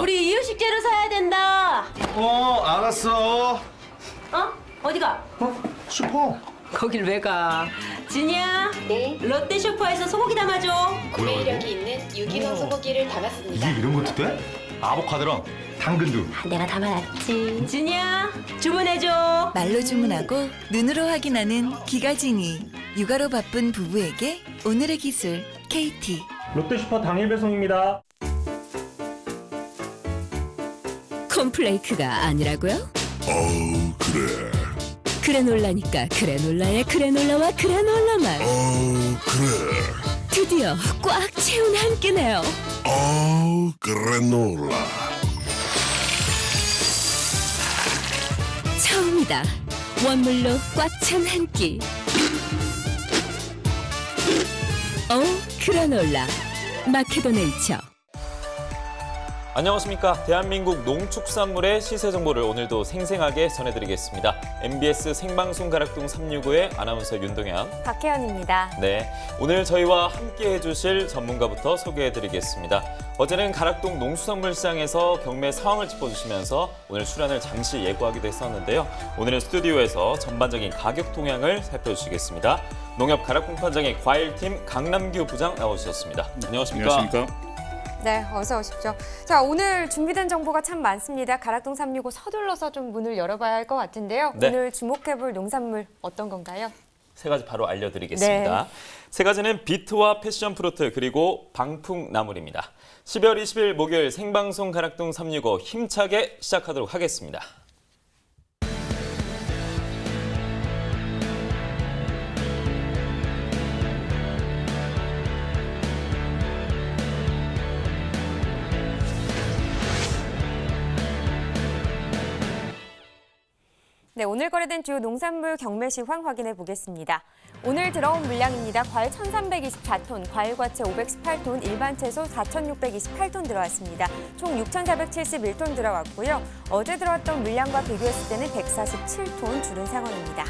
우리 이유식재료 사야 된다. 알았어. 어디가? 슈퍼. 거길 왜 가? 진이야. 네, 롯데 슈퍼에서 소고기 담아줘. 구매력이 있는 유기농 소고기를 담았습니다. 이게 이런 것도 돼? 아보카도랑 당근도. 내가 담아놨지. 진이야, 주문해줘. 말로 주문하고 눈으로 확인하는 기가진이. 육아로 바쁜 부부에게 오늘의 기술 KT. 롯데슈퍼 당일 배송입니다. 콘플레이크가 아니라고요? 그래. 그래놀라니까 그래놀라의 그래놀라와 그래놀라 맛. 그래. 드디어 꽉 채운 한 끼네요. 그래놀라. 처음이다. 원물로 꽉 찬 한 끼. 그래놀라. 마케도 네이처. 안녕하십니까. 대한민국 농축산물의 시세 정보를 오늘도 생생하게 전해드리겠습니다. MBS 생방송 가락동 365의 아나운서 윤동현, 박혜연입니다. 네, 오늘 저희와 함께 해주실 전문가부터 소개해드리겠습니다. 어제는 가락동 농수산물시장에서 경매 상황을 짚어주시면서 오늘 출연을 잠시 예고하기도 했었는데요. 오늘은 스튜디오에서 전반적인 가격 동향을 살펴주시겠습니다. 농협 가락공판장의 과일팀 강남규 부장 나오셨습니다. 안녕하십니까? 네, 어서 오십시오. 자, 오늘 준비된 정보가 참 많습니다. 가락동 365 서둘러서 좀 문을 열어봐야 할 것 같은데요. 네. 오늘 주목해볼 농산물 어떤 건가요? 세 가지 바로 알려드리겠습니다. 네. 세 가지는 비트와 패션 프루트 그리고 방풍나물입니다. 12월 20일 목요일 생방송 가락동 365 힘차게 시작하도록 하겠습니다. 네, 오늘 거래된 주요 농산물 경매 시황 확인해 보겠습니다. 오늘 들어온 물량입니다. 과일 1,324톤, 과일 과채 518톤, 일반 채소 4,628톤 들어왔습니다. 총 6,471톤 들어왔고요. 어제 들어왔던 물량과 비교했을 때는 147톤 줄은 상황입니다.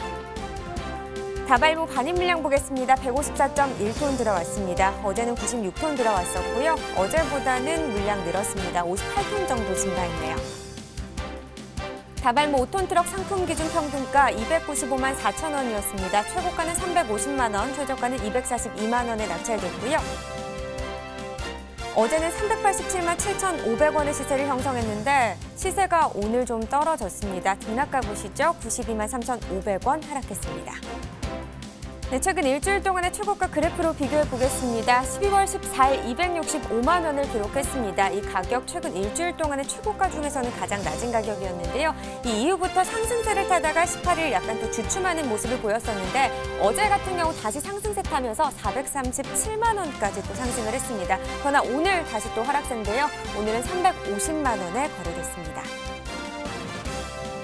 다발무 반입 물량 보겠습니다. 154.1톤 들어왔습니다. 어제는 96톤 들어왔었고요. 어제보다는 물량 늘었습니다. 58톤 정도 증가했네요. 다발무 5톤 트럭 상품 기준 평균가 295만 4천 원이었습니다. 최고가는 350만 원, 최저가는 242만 원에 낙찰됐고요. 어제는 387만 7,500원의 시세를 형성했는데 시세가 오늘 좀 떨어졌습니다. 등락가 보시죠. 92만 3,500원 하락했습니다. 네, 최근 일주일 동안의 최고가 그래프로 비교해 보겠습니다. 12월 14일 265만 원을 기록했습니다. 이 가격 최근 일주일 동안의 최고가 중에서는 가장 낮은 가격이었는데요. 이 이후부터 상승세를 타다가 18일 약간 또 주춤하는 모습을 보였었는데 어제 같은 경우 다시 상승세 타면서 437만 원까지 또 상승을 했습니다. 그러나 오늘 다시 또 하락세인데요. 오늘은 350만 원에 거래됐습니다.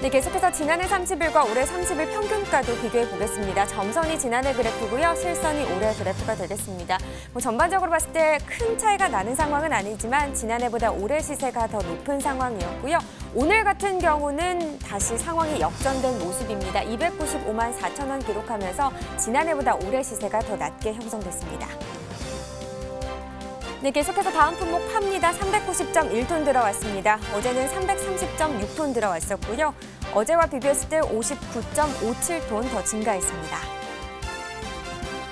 네, 계속해서 지난해 30일과 올해 30일 평균가도 비교해 보겠습니다. 점선이 지난해 그래프고요. 실선이 올해 그래프가 되겠습니다. 전반적으로 봤을 때 큰 차이가 나는 상황은 아니지만 지난해보다 올해 시세가 더 높은 상황이었고요. 오늘 같은 경우는 다시 상황이 역전된 모습입니다. 295만 4천 원 기록하면서 지난해보다 올해 시세가 더 낮게 형성됐습니다. 네, 계속해서 다음 품목 파입니다. 390.1톤 들어왔습니다. 어제는 330.6톤 들어왔었고요. 어제와 비교했을 때 59.57톤 더 증가했습니다.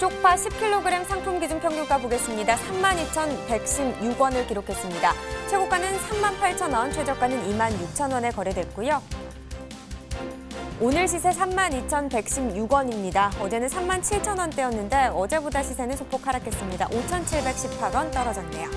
쪽파 10kg 상품 기준 평균가 보겠습니다. 32,116원을 기록했습니다. 최고가는 38,000원, 최저가는 26,000원에 거래됐고요. 오늘 시세 32,116원입니다. 어제는 37,000원대였는데 어제보다 시세는 소폭 하락했습니다. 5,718원 떨어졌네요.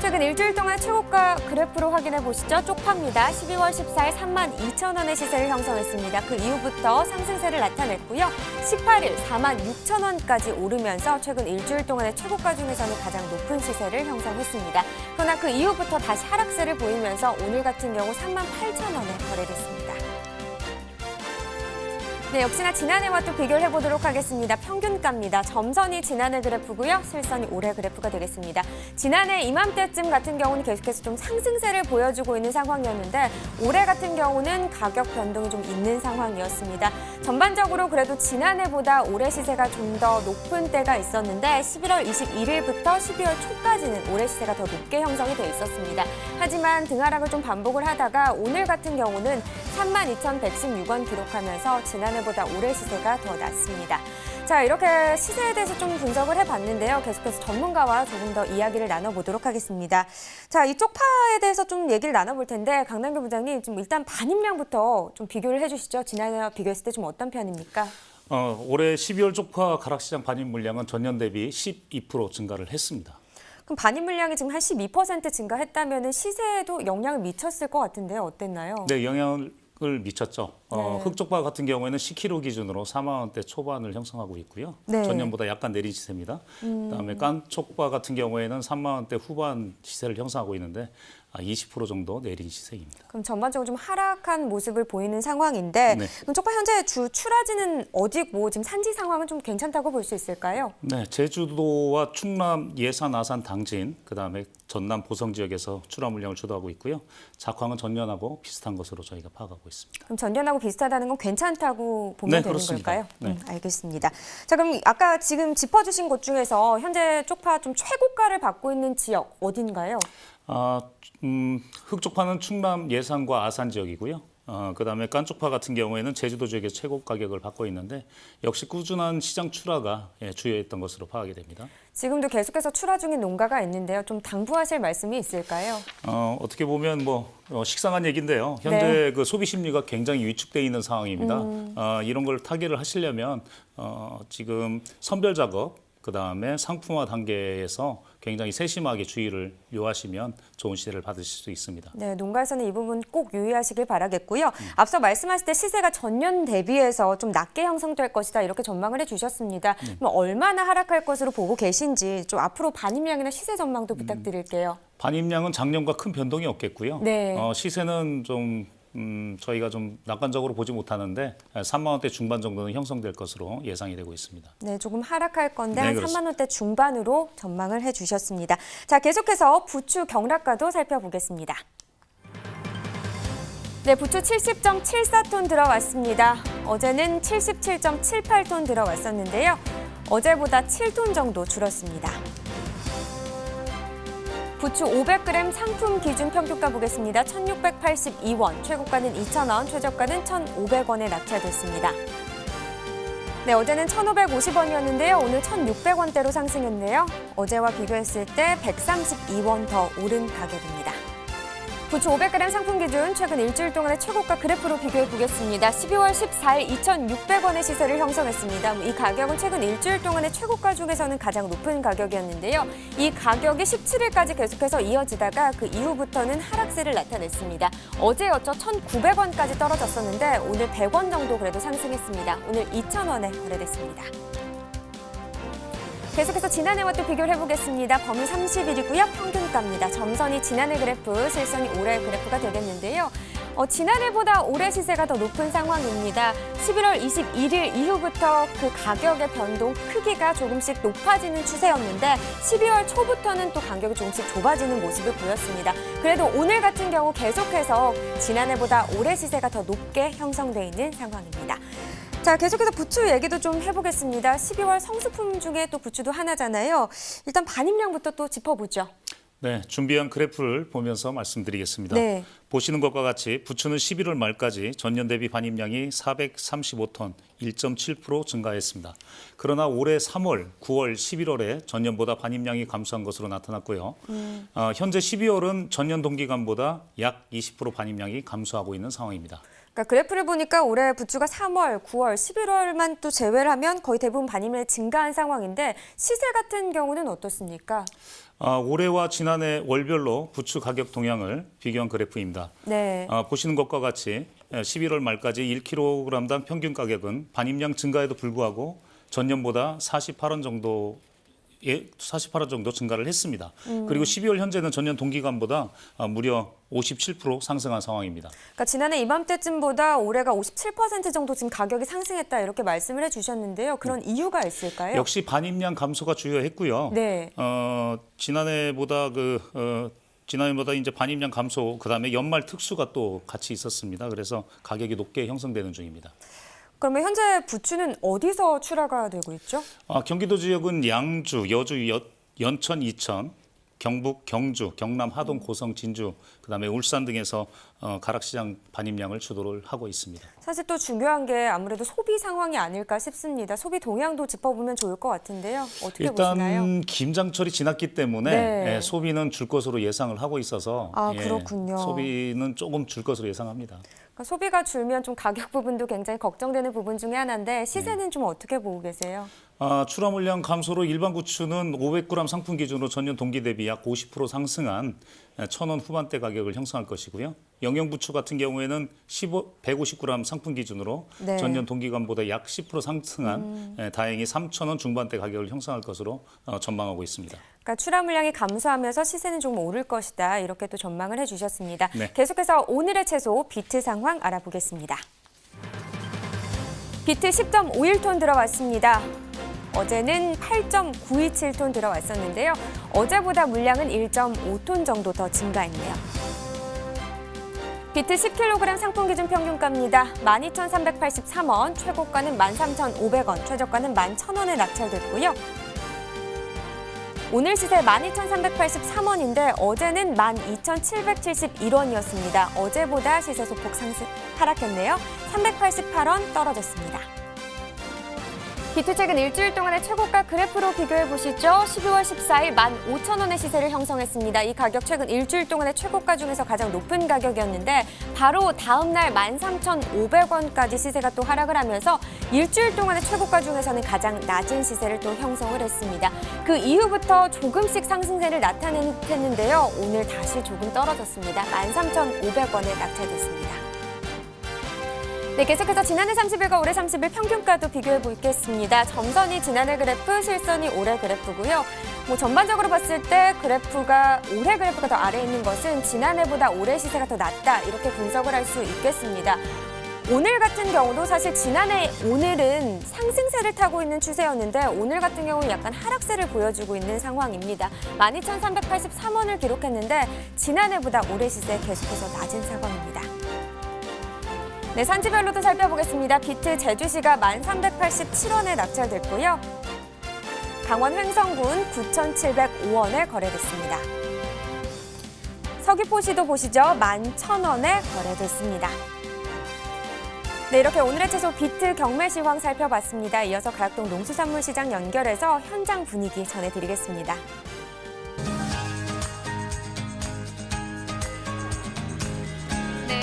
최근 일주일 동안 최고가 그래프로 확인해 보시죠. 쪽파입니다. 12월 14일 32,000원의 시세를 형성했습니다. 그 이후부터 상승세를 나타냈고요. 18일 46,000원까지 오르면서 최근 일주일 동안의 최고가 중에서는 가장 높은 시세를 형성했습니다. 그러나 그 이후부터 다시 하락세를 보이면서 오늘 같은 경우 38,000원에 거래됐습니다. 네, 역시나 지난해와 또 비교를 해보도록 하겠습니다. 평균가입니다. 점선이 지난해 그래프고요. 실선이 올해 그래프가 되겠습니다. 지난해 이맘때쯤 같은 경우는 계속해서 좀 상승세를 보여주고 있는 상황이었는데 올해 같은 경우는 가격 변동이 좀 있는 상황이었습니다. 전반적으로 그래도 지난해보다 올해 시세가 좀 더 높은 때가 있었는데 11월 21일부터 12월 초까지는 올해 시세가 더 높게 형성이 돼 있었습니다. 하지만 등하락을 좀 반복을 하다가 오늘 같은 경우는 32,116원 기록하면서 지난해보다 올해 시세가 더 낮습니다. 자, 이렇게 시세에 대해서 좀 분석을 해봤는데요. 계속해서 전문가와 조금 더 이야기를 나눠보도록 하겠습니다. 자, 이 쪽파에 대해서 좀 얘기를 나눠볼 텐데 강남규 부장님 좀 일단 반입량부터 좀 비교를 해주시죠. 지난해와 비교했을 때 좀 어떤 편입니까? 올해 12월 쪽파 가락시장 반입 물량은 전년 대비 12% 증가를 했습니다. 그럼 반입 물량이 지금 한 12% 증가했다면 시세에도 영향을 미쳤을 것 같은데요. 어땠나요? 네, 영향을 미쳤죠. 흑쪽파 같은 경우에는 10kg 기준으로 4만 원대 초반을 형성하고 있고요. 네. 전년보다 약간 내린 시세입니다. 그다음에 깐쪽파 같은 경우에는 3만 원대 후반 시세를 형성하고 있는데 20% 정도 내린 시세입니다. 그럼 전반적으로 좀 하락한 모습을 보이는 상황인데 네. 그럼 쪽파 현재 주 출하지는 어디고 지금 산지 상황은 좀 괜찮다고 볼 수 있을까요? 네, 제주도와 충남, 예산, 아산, 당진, 그다음에 전남, 보성 지역에서 출하 물량을 주도하고 있고요. 작황은 전년하고 비슷한 것으로 저희가 파악하고 있습니다. 그럼 전년하고 비슷하다는 건 괜찮다고 보면 네, 되는 그렇습니다. 걸까요? 네. 알겠습니다. 자, 그럼 아까 지금 짚어주신 곳 중에서 현재 쪽파 좀 최고가를 받고 있는 지역 어딘가요? 흑쪽파는 충남, 예산과 아산 지역이고요. 그다음에 깐쪽파 같은 경우에는 제주도 지역에서 최고 가격을 받고 있는데 역시 꾸준한 시장 출하가 주요했던 것으로 파악이 됩니다. 지금도 계속해서 출하 중인 농가가 있는데요. 좀 당부하실 말씀이 있을까요? 어떻게 보면 식상한 얘기인데요. 현재 네. 그 소비 심리가 굉장히 위축돼 있는 상황입니다. 이런 걸 타개를 하시려면 지금 선별 작업, 그다음에 상품화 단계에서 굉장히 세심하게 주의를 요하시면 좋은 시세를 받으실 수 있습니다. 네, 농가에서는 이 부분 꼭 유의하시길 바라겠고요. 앞서 말씀하실 때 시세가 전년 대비해서 좀 낮게 형성될 것이다 이렇게 전망을 해주셨습니다. 그럼 얼마나 하락할 것으로 보고 계신지 좀 앞으로 반입량이나 시세 전망도 부탁드릴게요. 반입량은 작년과 큰 변동이 없겠고요. 네. 시세는 좀 저희가 좀 낙관적으로 보지 못하는데 3만 원대 중반 정도는 형성될 것으로 예상이 되고 있습니다. 네, 조금 하락할 건데 네, 한 3만 원대 중반으로 전망을 해주셨습니다. 자, 계속해서 부추 경락가도 살펴보겠습니다. 네, 부추 70.74톤 들어왔습니다. 어제는 77.78톤 들어왔었는데요. 어제보다 7톤 정도 줄었습니다. 부추 500g 상품 기준 평균가 보겠습니다. 1,682원, 최고가는 2,000원, 최저가는 1,500원에 낙찰됐습니다. 네, 어제는 1,550원이었는데요. 오늘 1,600원대로 상승했네요. 어제와 비교했을 때 132원 더 오른 가격입니다. 부추 500g 상품 기준 최근 일주일 동안의 최고가 그래프로 비교해 보겠습니다. 12월 14일 2,600원의 시세를 형성했습니다. 이 가격은 최근 일주일 동안의 최고가 중에서는 가장 높은 가격이었는데요. 이 가격이 17일까지 계속해서 이어지다가 그 이후부터는 하락세를 나타냈습니다. 어제였죠. 1,900원까지 떨어졌었는데 오늘 100원 정도 그래도 상승했습니다. 오늘 2,000원에 거래됐습니다. 계속해서 지난해와 또 비교를 해보겠습니다. 범위 30일이고요. 평균가입니다. 점선이 지난해 그래프, 실선이 올해 그래프가 되겠는데요. 지난해보다 올해 시세가 더 높은 상황입니다. 11월 21일 이후부터 그 가격의 변동 크기가 조금씩 높아지는 추세였는데 12월 초부터는 또 간격이 조금씩 좁아지는 모습을 보였습니다. 그래도 오늘 같은 경우 계속해서 지난해보다 올해 시세가 더 높게 형성돼 있는 상황입니다. 자, 계속해서 부추 얘기도 좀 해보겠습니다. 12월 성수품 중에 또 부추도 하나잖아요. 일단 반입량부터 또 짚어보죠. 네, 준비한 그래프를 보면서 말씀드리겠습니다. 네. 보시는 것과 같이 부추는 11월 말까지 전년 대비 반입량이 435톤, 1.7% 증가했습니다. 그러나 올해 3월, 9월, 11월에 전년보다 반입량이 감소한 것으로 나타났고요. 현재 12월은 전년 동기간보다 약 20% 반입량이 감소하고 있는 상황입니다. 그러니까 그래프를 보니까 올해 부추가 3월, 9월, 11월만 또 제외를 하면 거의 대부분 반입량이 증가한 상황인데 시세 같은 경우는 어떻습니까? 올해와 지난해 월별로 부추 가격 동향을 비교한 그래프입니다. 네. 보시는 것과 같이 11월 말까지 1kg당 평균 가격은 반입량 증가에도 불구하고 전년보다 48원 정도 48원 정도 증가를 했습니다. 그리고 12월 현재는 전년 동기간보다 무려 57% 상승한 상황입니다. 그러니까 지난해 이맘때쯤보다 올해가 57% 정도 지금 가격이 상승했다 이렇게 말씀을 해주셨는데요. 그런 이유가 있을까요? 역시 반입량 감소가 주요했고요. 네. 지난해보다 지난해보다 이제 반입량 감소, 그다음에 연말 특수가 또 같이 있었습니다. 그래서 가격이 높게 형성되는 중입니다. 그러면 현재 부추는 어디서 출하가 되고 있죠? 경기도 지역은 양주, 여주, 연천, 이천, 경북, 경주, 경남, 하동, 고성, 진주, 그다음에 울산 등에서 가락시장 반입량을 주도를 하고 있습니다. 사실 또 중요한 게 아무래도 소비 상황이 아닐까 싶습니다. 소비 동향도 짚어보면 좋을 것 같은데요. 어떻게 보시나요? 일단 김장철이 지났기 때문에 네. 소비는 줄 것으로 예상을 하고 있어서 그렇군요. 소비는 조금 줄 것으로 예상합니다. 그러니까 소비가 줄면 좀 가격 부분도 굉장히 걱정되는 부분 중에 하나인데 시세는 좀 어떻게 보고 계세요? 출하 물량 감소로 일반 부추는 500g 상품 기준으로 전년 동기 대비 약 50% 상승한 1,000원 후반대 가격을 형성할 것이고요. 영양 부추 같은 경우에는 150g 상품 기준으로 네. 전년 동기간보다 약 10% 상승한 다행히 3,000원 중반대 가격을 형성할 것으로 전망하고 있습니다. 그러니까 출하 물량이 감소하면서 시세는 조금 오를 것이다 이렇게 또 전망을 해주셨습니다. 네. 계속해서 오늘의 채소 비트 상황 알아보겠습니다. 비트 10.51톤 들어왔습니다. 어제는 8.927톤 들어왔었는데요. 어제보다 물량은 1.5톤 정도 더 증가했네요. 비트 10kg 상품 기준 평균가입니다. 12,383원, 최고가는 13,500원, 최저가는 11,000원에 낙찰됐고요. 오늘 시세 12,383원인데 어제는 12,771원이었습니다. 어제보다 시세 소폭 하락했네요. 388원 떨어졌습니다. 비트 최근 일주일 동안의 최고가 그래프로 비교해 보시죠. 12월 14일 15,000원의 시세를 형성했습니다. 이 가격 최근 일주일 동안의 최고가 중에서 가장 높은 가격이었는데 바로 다음 날 13,500원까지 시세가 또 하락을 하면서 일주일 동안의 최고가 중에서는 가장 낮은 시세를 또 형성을 했습니다. 그 이후부터 조금씩 상승세를 나타냈는데요. 오늘 다시 조금 떨어졌습니다. 13,500원에 낙찰됐습니다. 네, 계속해서 지난해 30일과 올해 30일 평균가도 비교해 보겠습니다. 점선이 지난해 그래프, 실선이 올해 그래프고요. 전반적으로 봤을 때 그래프가 올해 그래프가 더 아래에 있는 것은 지난해보다 올해 시세가 더 낮다 이렇게 분석을 할 수 있겠습니다. 오늘 같은 경우도 사실 지난해 오늘은 상승세를 타고 있는 추세였는데 오늘 같은 경우는 약간 하락세를 보여주고 있는 상황입니다. 12,383원을 기록했는데 지난해보다 올해 시세 계속해서 낮은 상황입니다. 네, 산지별로도 살펴보겠습니다. 비트 제주시가 1387원에 낙찰됐고요. 강원 횡성군 9,705원에 거래됐습니다. 서귀포시도 보시죠. 11,000원에 거래됐습니다. 네, 이렇게 오늘의 채소 비트 경매 시황 살펴봤습니다. 이어서 가락동 농수산물시장 연결해서 현장 분위기 전해드리겠습니다.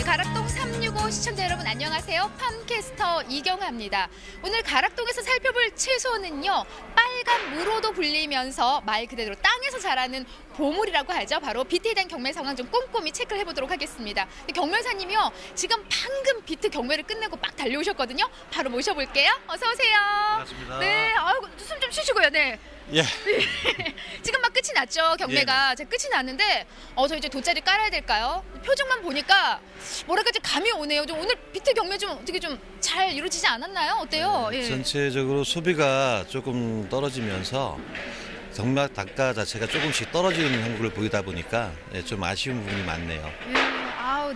가락동 365 시청자 여러분 안녕하세요. 팜캐스터 이경아입니다. 오늘 가락동에서 살펴볼 채소는요. 빨간 무로도 불리면서 말 그대로 땅에서 자라는 보물이라고 하죠. 바로 비트에 대한 경매 상황 좀 꼼꼼히 체크를 해보도록 하겠습니다. 경매사님이요. 지금 방금 비트 경매를 끝내고 막 달려오셨거든요. 바로 모셔볼게요. 어서 오세요. 반갑습니다. 네, 숨 좀 쉬시고요. 네. 예. 지금 막 끝이 났죠, 경매가. 제 끝이 났는데 저 이제 돗자리 깔아야 될까요? 표정만 보니까 뭐랄까 좀 감이 오네요. 좀 오늘 비트 경매 좀 어떻게 좀 잘 이루어지지 않았나요? 어때요? 네, 예. 전체적으로 소비가 조금 떨어지면서 경매 단가 자체가 조금씩 떨어지는 형국을 보이다 보니까 좀 아쉬운 부분이 많네요.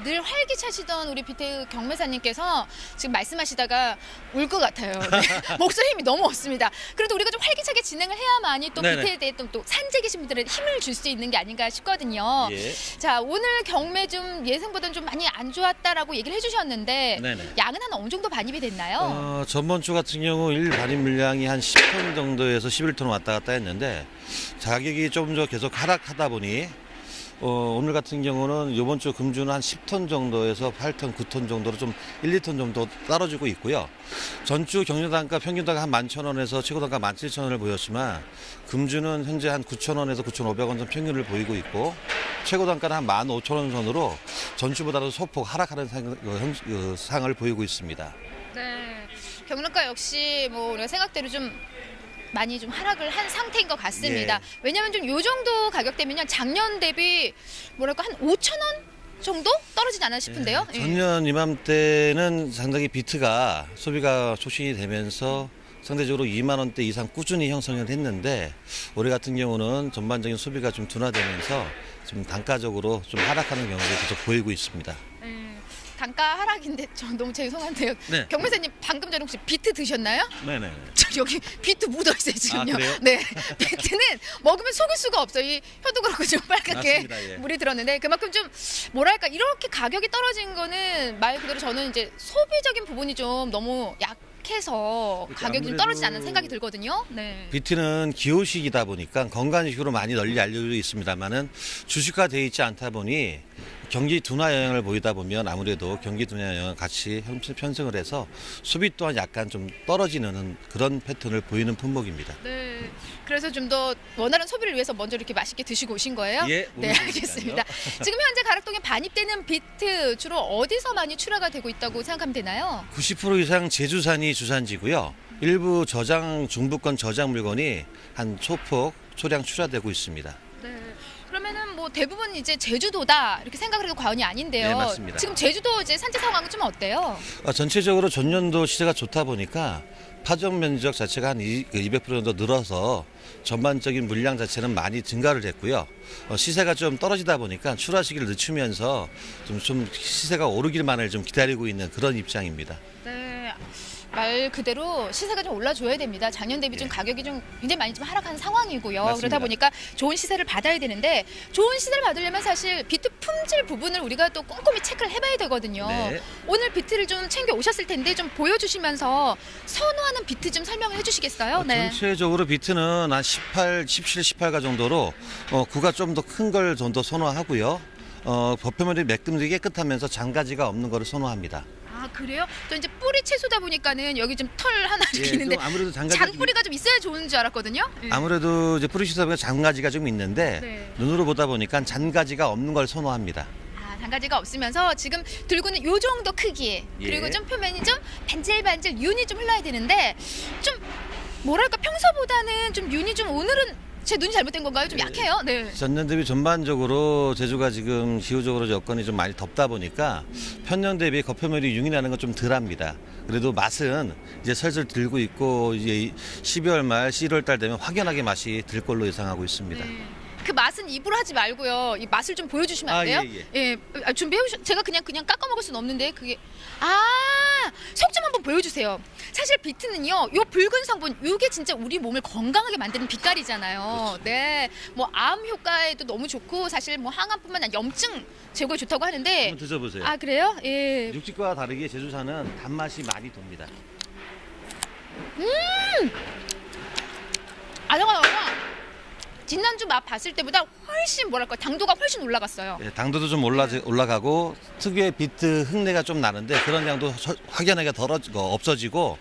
늘 활기차시던 우리 비트 경매사님께서 지금 말씀하시다가 울 것 같아요. 네. 목소리 힘이 너무 없습니다. 그래도 우리가 좀 활기차게 진행을 해야만이 또 네네. 비트에 대해 또 산재 계신 분들의 힘을 줄 수 있는 게 아닌가 싶거든요. 예. 자, 오늘 경매 좀 예상보다는 좀 많이 안 좋았다라고 얘기를 해주셨는데 네네. 양은 한 어느 정도 반입이 됐나요? 전번 주 같은 경우 일 반입 물량이 한 10톤 정도에서 11톤 왔다 갔다 했는데 가격이 좀 더 계속 하락하다 보니 오늘 같은 경우는 이번 주 금주는 한 10톤 정도에서 8톤, 9톤 정도로 좀 1, 2톤 정도 떨어지고 있고요. 전주 경매단가 평균단가 한 11,000원에서 최고단가 17,000원을 보였지만 금주는 현재 한 9,000원에서 9,500원 전 평균을 보이고 있고 최고단가는 한 15,000원 선으로 전주보다도 소폭 하락하는 상을 보이고 있습니다. 네. 경락가 역시 우리가 생각대로 좀 많이 좀 하락을 한 상태인 것 같습니다. 예. 왜냐하면 좀 요 정도 가격대면요 작년 대비 뭐랄까 한 5,000원 정도 떨어지지 않나 싶은데요. 예. 전년 이맘때는 상당히 비트가 소비가 촉진이 되면서 상대적으로 2만 원대 이상 꾸준히 형성을 했는데 올해 같은 경우는 전반적인 소비가 좀 둔화되면서 좀 단가적으로 좀 하락하는 경우가 계속 보이고 있습니다. 단가 하락인데 저 너무 죄송한데요. 네. 경매사님 방금 전에 혹시 비트 드셨나요? 네네. 저 여기 비트 묻어 있어요 지금요. 아, 그래요? 네, 비트는 먹으면 속일 수가 없어요. 이 혀도 그렇고 좀 빨갛게 맞습니다, 예. 물이 들었는데 그만큼 좀 뭐랄까 이렇게 가격이 떨어진 거는 말 그대로 저는 이제 소비적인 부분이 좀 너무 약해서 가격이 좀 떨어지지 않는 생각이 들거든요. 네. 비트는 기호식이다 보니까 건강식으로 많이 널리 알려져 있습니다만은 주식화되어 있지 않다 보니 경기 둔화 영향을 보이다 보면 아무래도 경기 둔화 영향을 같이 편승을 해서 소비 또한 약간 좀 떨어지는 그런 패턴을 보이는 품목입니다. 네. 그래서 좀 더 원활한 소비를 위해서 먼저 이렇게 맛있게 드시고 오신 거예요? 예, 네, 알겠습니다. 지금 현재 가락동에 반입되는 비트 주로 어디서 많이 출하가 되고 있다고 생각하면 되나요? 90% 이상 제주산이 주산지고요. 일부 저장 중부권 저장 물건이 한 소폭 소량 출하되고 있습니다. 네. 그러면은 뭐 대부분 이제 제주도다 이렇게 생각을 해도 과언이 아닌데요. 네, 맞습니다. 지금 제주도 이제 산지 상황은 좀 어때요? 전체적으로 전년도 시세가 좋다 보니까 파종 면적 자체가 한 200% 정도 늘어서 전반적인 물량 자체는 많이 증가를 했고요. 시세가 좀 떨어지다 보니까 출하 시기를 늦추면서 좀 시세가 오르길만을 좀 기다리고 있는 그런 입장입니다. 네. 말 그대로 시세가 좀 올라줘야 됩니다. 작년 대비 좀 가격이 좀 굉장히 많이 좀 하락한 상황이고요. 맞습니다. 그러다 보니까 좋은 시세를 받아야 되는데 좋은 시세를 받으려면 사실 비트 품질 부분을 우리가 또 꼼꼼히 체크를 해봐야 되거든요. 네. 오늘 비트를 좀 챙겨 오셨을 텐데 좀 보여주시면서 선호하는 비트 좀 설명을 해주시겠어요? 네. 전체적으로 비트는 한 18, 17, 18가 정도로 구가 좀 더 큰 걸 좀 더 선호하고요. 버퍼면이 매끈하게 깨끗하면서 장가지가 없는 거를 선호합니다. 아 그래요? 저 이제 뿌리 채소다 보니까는 여기 좀 털 하나 이렇게 예, 있는데 좀 아무래도 장가지가 잔뿌리가 좀 있어야 좋은 줄 알았거든요. 예. 아무래도 이제 뿌리 시설에 장가지가 좀 있는데 네. 눈으로 보다 보니까 잔가지가 없는 걸 선호합니다. 아, 단가지가 없으면서 지금 들고는 요 정도 크기 그리고 예. 좀 표면이 좀 반질반질 윤이 좀 흘러야 되는데 좀 뭐랄까 평소보다는 좀 윤이 좀 오늘은 제 눈이 잘못된 건가요? 좀 약해요. 네. 전년 대비 전반적으로 제주가 지금 기후적으로 여건이 좀 많이 덥다 보니까 편년 대비 겉표면이 융이 나는 건 좀 덜합니다. 그래도 맛은 이제 슬슬 들고 있고 이제 12월 말 11월 달 되면 확연하게 맛이 들 걸로 예상하고 있습니다. 그 맛은 입으로 하지 말고요. 이 맛을 좀 보여주시면 안 아, 돼요? 예. 준비해 오셨. 제가 그냥 깎아 먹을 수는 없는데 그게 속 좀 한번 보여주세요. 사실 비트는요, 요 붉은 성분, 요게 진짜 우리 몸을 건강하게 만드는 빛깔이잖아요. 그렇죠. 네, 뭐 암 효과에도 너무 좋고 사실 뭐 항암뿐만 아니라 염증 제거에 좋다고 하는데. 한번 드셔보세요. 아 그래요? 예. 육식과 다르게 제주산은 단맛이 많이 돕니다. 아정아 지난주 맛 봤을 때보다 훨씬 뭐랄까 당도가 훨씬 올라갔어요. 예, 당도도 좀 올라가고 특유의 비트 흙내가 좀 나는데 그런 양도 확연하게 없어지고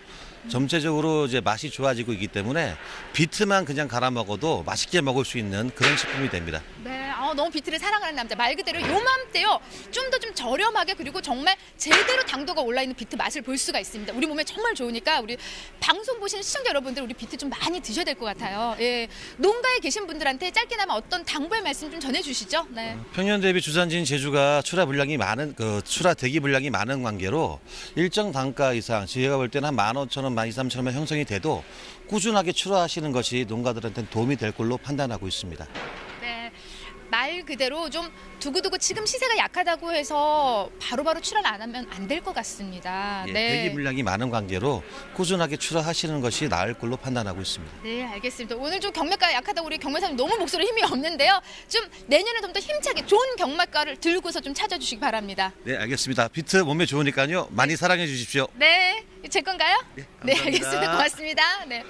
전체적으로 이제 맛이 좋아지고 있기 때문에 비트만 그냥 갈아 먹어도 맛있게 먹을 수 있는 그런 식품이 됩니다. 네, 너무 비트를 사랑하는 남자. 말 그대로 요맘때요. 좀 더 좀 저렴하게 그리고 정말 제대로 당도가 올라있는 비트 맛을 볼 수가 있습니다. 우리 몸에 정말 좋으니까 우리 방송 보시는 시청자 여러분들 우리 비트 좀 많이 드셔야 될 것 같아요. 예, 농가에 계신 분들한테 짧게나마 어떤 당부의 말씀 좀 전해주시죠. 네. 평년 대비 주산지인 제주가 출하 대기 물량이 많은 관계로 일정 단가 이상 제가 볼 때는 한 15,000원, 12,000원만 형성이 돼도 꾸준하게 출하하시는 것이 농가들한테는 도움이 될 걸로 판단하고 있습니다. 네. 말 그대로 좀 두고두고 지금 시세가 약하다고 해서 바로바로 출하를 안 하면 안 될 것 같습니다. 예, 네. 대기 물량이 많은 관계로 꾸준하게 출하하시는 것이 나을 걸로 판단하고 있습니다. 네, 알겠습니다. 오늘 좀 경매가 약하다고 우리 경매사님 너무 목소리 힘이 없는데요. 좀 내년에 좀 더 힘차게 좋은 경매가를 들고서 좀 찾아주시기 바랍니다. 네, 알겠습니다. 비트 몸에 좋으니까요. 많이 사랑해 주십시오. 네, 제 건가요? 네, 네, 감사합니다. 알겠습니다. 고맙습니다. 네.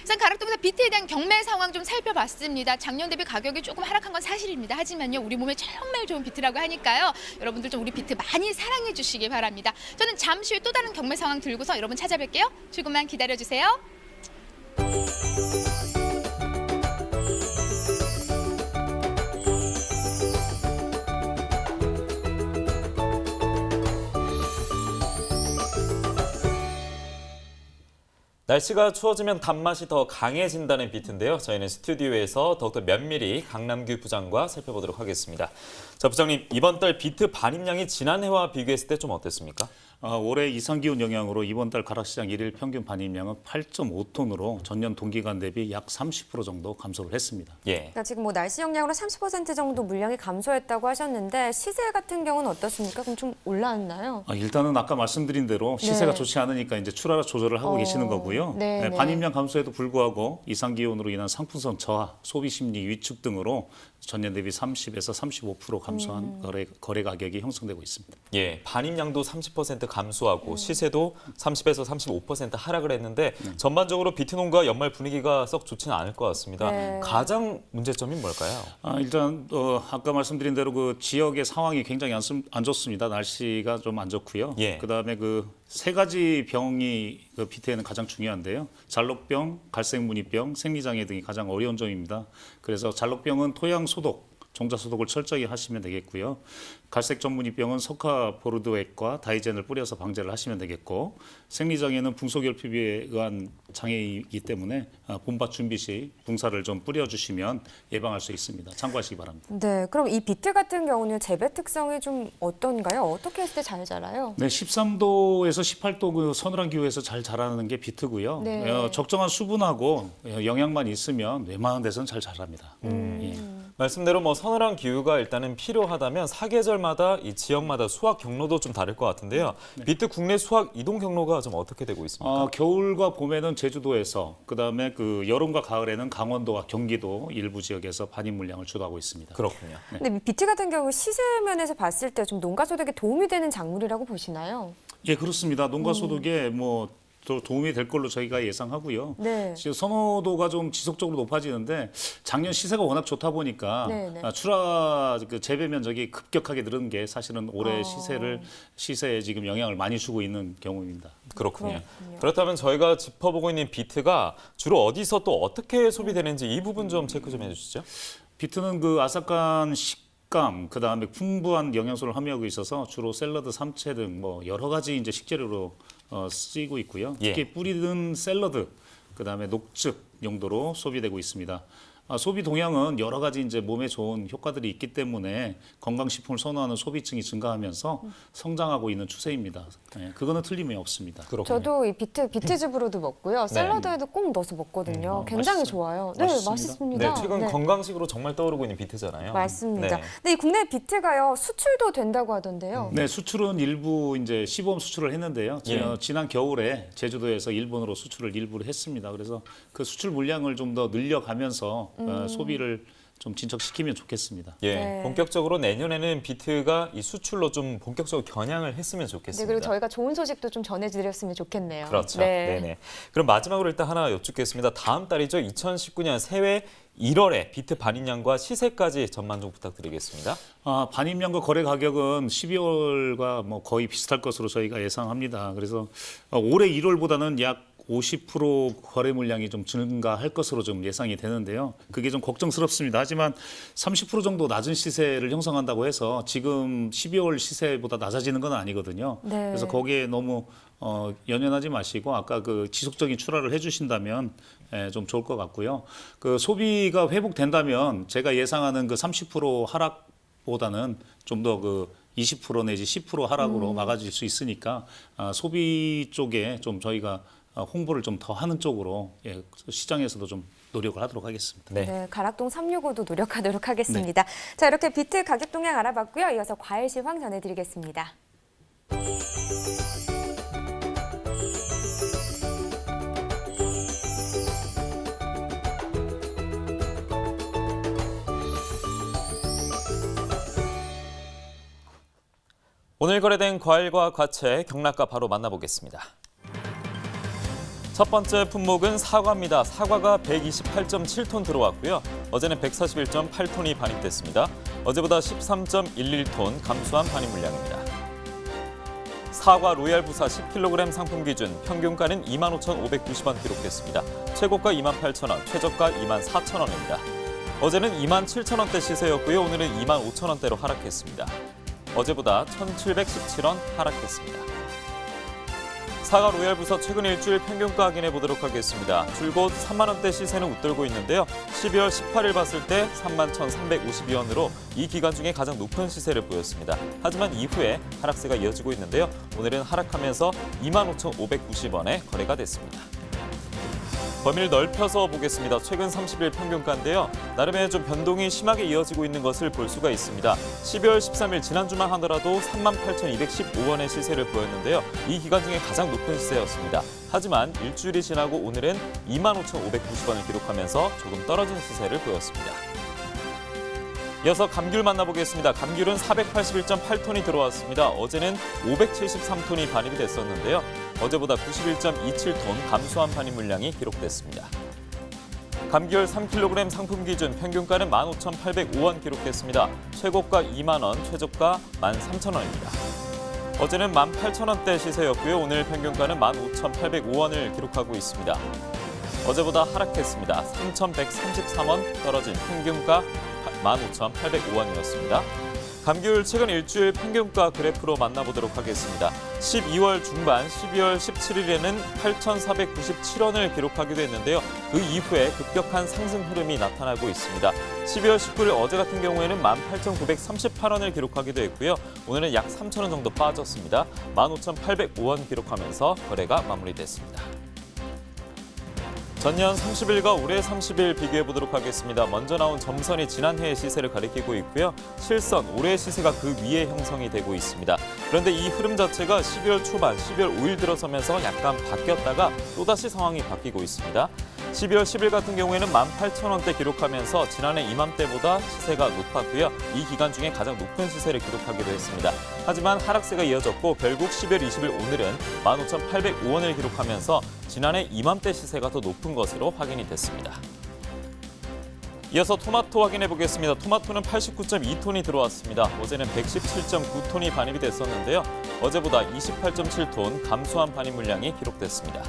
우선 가락동에서 비트에 대한 경매 상황 좀 살펴봤습니다. 작년 대비 가격이 조금 하락한 건 사실입니다. 하지만요, 우리 몸에 정말 좋은 비트라고 하니까요. 여러분들 좀 우리 비트 많이 사랑해 주시기 바랍니다. 저는 잠시 후에 또 다른 경매 상황 들고서 여러분 찾아뵐게요. 조금만 기다려주세요. 날씨가 추워지면 단맛이 더 강해진다는 비트인데요. 저희는 스튜디오에서 더욱더 면밀히 강남규 부장과 살펴보도록 하겠습니다. 자, 부장님, 이번 달 비트 반입량이 지난해와 비교했을 때 좀 어땠습니까? 올해 이상기온 영향으로 이번 달 가락시장 1일 평균 반입량은 8.5톤으로 전년 동기간 대비 약 30% 정도 감소를 했습니다. 예. 그러니까 지금 뭐 날씨 영향으로 30% 정도 물량이 감소했다고 하셨는데 시세 같은 경우는 어떻습니까? 그럼 좀 올라왔나요? 일단은 아까 말씀드린 대로 시세가 네. 좋지 않으니까 이제 출하라 조절을 하고 계시는 거고요. 네, 네. 반입량 감소에도 불구하고 이상기온으로 인한 상품성 저하, 소비 심리 위축 등으로 전년 대비 30에서 35% 감소한 거래 가격이 형성되고 있습니다. 예, 반입량도 30% 감소하고 시세도 30에서 35% 하락을 했는데 전반적으로 비트농가 연말 분위기가 썩 좋지는 않을 것 같습니다. 네. 가장 문제점이 뭘까요? 일단 아까 말씀드린 대로 그 지역의 상황이 굉장히 안 좋습니다. 날씨가 좀 안 좋고요. 예. 그다음에 그 세 가지 병이 그 비트에는 가장 중요한데요. 잘록병, 갈색무늬병, 생리장애 등이 가장 어려운 점입니다. 그래서 잘록병은 토양 소독, 종자 소독을 철저히 하시면 되겠고요. 갈색 전무늬병은 석화보르도액과 다이젠을 뿌려서 방제를 하시면 되겠고, 생리장애는 붕소결핍에 의한 장애이기 때문에 봄밭 준비 시 붕사를 좀 뿌려주시면 예방할 수 있습니다. 참고하시기 바랍니다. 네, 그럼 이 비트 같은 경우는 재배 특성이 좀 어떤가요? 어떻게 했을 때 잘 자라요? 네, 13도에서 18도 그 서늘한 기후에서 잘 자라는 게 비트고요. 네. 적정한 수분하고 영양만 있으면 웬만한 데서는 잘 자랍니다. 예. 말씀대로 뭐 서늘한 기후가 일단은 필요하다면 사계절마다 이 지역마다 수확 경로도 좀 다를 것 같은데요. 비트 국내 수확 이동 경로가 좀 어떻게 되고 있습니까? 겨울과 봄에는 제주도에서, 그다음에 그 여름과 가을에는 강원도와 경기도 일부 지역에서 반입 물량을 주도하고 있습니다. 그렇군요. 근데 이 비트 같은 경우 시세 면에서 봤을 때 좀 농가 소득에 도움이 되는 작물이라고 보시나요? 예, 그렇습니다. 농가 소득에 뭐 또 도움이 될 걸로 저희가 예상하고요. 네. 지금 선호도가 좀 지속적으로 높아지는데 작년 시세가 워낙 좋다 보니까 네, 네. 출하 그 재배 면적이 급격하게 늘은 게 사실은 올해 시세에 지금 영향을 많이 주고 있는 경우입니다. 그렇군요. 그렇다면 저희가 짚어보고 있는 비트가 주로 어디서 또 어떻게 소비되는지 이 부분 좀 체크 좀 해주시죠. 비트는 그 아삭한 식감, 그다음에 풍부한 영양소를 함유하고 있어서 주로 샐러드, 삼채 등 뭐 여러 가지 이제 식재료로 쓰이고 있고요. 예. 특히 뿌리든 샐러드, 그다음에 녹즙 용도로 소비되고 있습니다. 소비 동향은 여러 가지 이제 몸에 좋은 효과들이 있기 때문에 건강식품을 선호하는 소비층이 증가하면서 성장하고 있는 추세입니다. 네, 그거는 틀림이 없습니다. 그렇군요. 저도 이 비트즙으로도 먹고요. 샐러드에도 꼭 넣어서 먹거든요. 굉장히 맛있어요. 좋아요. 네, 맛있습니다. 맛있습니다. 네, 최근 네. 건강식으로 정말 떠오르고 있는 비트잖아요. 맞습니다. 네. 근데 이 국내 비트가요 수출도 된다고 하던데요. 네, 수출은 일부 이제 시범 수출을 했는데요. 예. 지난 겨울에 제주도에서 일본으로 수출을 일부를 했습니다. 그래서 그 수출 물량을 좀 더 늘려가면서 소비를 좀 진척시키면 좋겠습니다. 예, 네. 본격적으로 내년에는 비트가 이 수출로 좀 본격적으로 겨냥을 했으면 네, 좋겠습니다. 그리고 저희가 좋은 소식도 좀 전해드렸으면 좋겠네요. 그렇죠. 네. 네네. 그럼 마지막으로 일단 하나 여쭙겠습니다. 다음 달이죠. 2019년 새해 1월에 비트 반입량과 시세까지 전만 좀 부탁드리겠습니다. 반입량과 거래 가격은 12월과 뭐 거의 비슷할 것으로 저희가 예상합니다. 그래서 올해 1월보다는 약 50% 거래 물량이 좀 증가할 것으로 좀 예상이 되는데요. 그게 좀 걱정스럽습니다. 하지만 30% 정도 낮은 시세를 형성한다고 해서 지금 12월 시세보다 낮아지는 건 아니거든요. 네. 그래서 거기에 너무 연연하지 마시고 아까 그 지속적인 출하를 해주신다면 좀 좋을 것 같고요. 그 소비가 회복된다면 제가 예상하는 그 30% 하락보다는 좀 더 그 20% 내지 10% 하락으로 막아질 수 있으니까 소비 쪽에 좀 저희가 홍보를 좀 더 하는 쪽으로 시장에서도 좀 노력을 하도록 하겠습니다. 네. 네, 가락동 365도 노력하도록 하겠습니다. 자, 이렇게 비트 가격 동향 알아봤고요. 이어서 과일 시황 전해드리겠습니다. 오늘 거래된 과일과 과채 경락가 바로 만나보겠습니다. 첫 번째 품목은 사과입니다. 사과가 128.7톤 들어왔고요. 어제는 141.8톤이 반입됐습니다. 어제보다 13.11톤 감소한 반입 물량입니다. 사과 로얄 부사 10kg 상품 기준 평균가는 25,590원 기록됐습니다. 최고가 28,000원, 최저가 24,000원입니다. 어제는 27,000원대 시세였고요. 오늘은 25,000원대로 하락했습니다. 어제보다 1,717원 하락했습니다. 사과 로얄부서 최근 일주일 평균가 확인해 보도록 하겠습니다. 줄곧 3만 원대 시세는 웃돌고 있는데요. 12월 18일 봤을 때 31,352원으로 이 기간 중에 가장 높은 시세를 보였습니다. 하지만 이후에 하락세가 이어지고 있는데요. 오늘은 하락하면서 25,590원에 거래가 됐습니다. 범위를 넓혀서 보겠습니다. 최근 30일 평균가인데요. 나름의 좀 변동이 심하게 이어지고 있는 것을 볼 수가 있습니다. 12월 13일 지난주만 하더라도 38,215원의 시세를 보였는데요. 이 기간 중에 가장 높은 시세였습니다. 하지만 일주일이 지나고 오늘은 25,590원을 기록하면서 조금 떨어진 시세를 보였습니다. 이어서 감귤 만나보겠습니다. 감귤은 481.8톤이 들어왔습니다. 어제는 573톤이 반입이 됐었는데요. 어제보다 91.27톤 감소한 반입 물량이 기록됐습니다. 감귤 3kg 상품 기준 평균가는 15,805원 기록됐습니다. 최고가 2만 원, 최저가 13,000원입니다. 어제는 18,000원대 시세였고요. 오늘 평균가는 15,805원을 기록하고 있습니다. 어제보다 하락했습니다. 3,133원 떨어진 평균가 15,805원이었습니다. 감귤 최근 일주일 평균가 그래프로 만나보도록 하겠습니다. 12월 중반 12월 17일에는 8,497원을 기록하기도 했는데요. 그 이후에 급격한 상승 흐름이 나타나고 있습니다. 12월 19일 어제 같은 경우에는 18,938원을 기록하기도 했고요. 오늘은 약 3,000원 정도 빠졌습니다. 15,805원 기록하면서 거래가 마무리됐습니다. 전년 30일과 올해 30일 비교해 보도록 하겠습니다. 먼저 나온 점선이 지난해의 시세를 가리키고 있고요. 실선, 올해의 시세가 그 위에 형성이 되고 있습니다. 그런데 이 흐름 자체가 12월 초반, 12월 5일 들어서면서 약간 바뀌었다가 또다시 상황이 바뀌고 있습니다. 12월 10일 같은 경우에는 18,000원대 기록하면서 지난해 이맘때보다 시세가 높았고요. 이 기간 중에 가장 높은 시세를 기록하기도 했습니다. 하지만 하락세가 이어졌고 결국 12월 20일 오늘은 15,805원을 기록하면서 지난해 이맘때 시세가 더 높은 것으로 확인이 됐습니다. 이어서 토마토 확인해 보겠습니다. 토마토는 89.2톤이 들어왔습니다. 어제는 117.9톤이 반입이 됐었는데요. 어제보다 28.7톤 감소한 반입 물량이 기록됐습니다.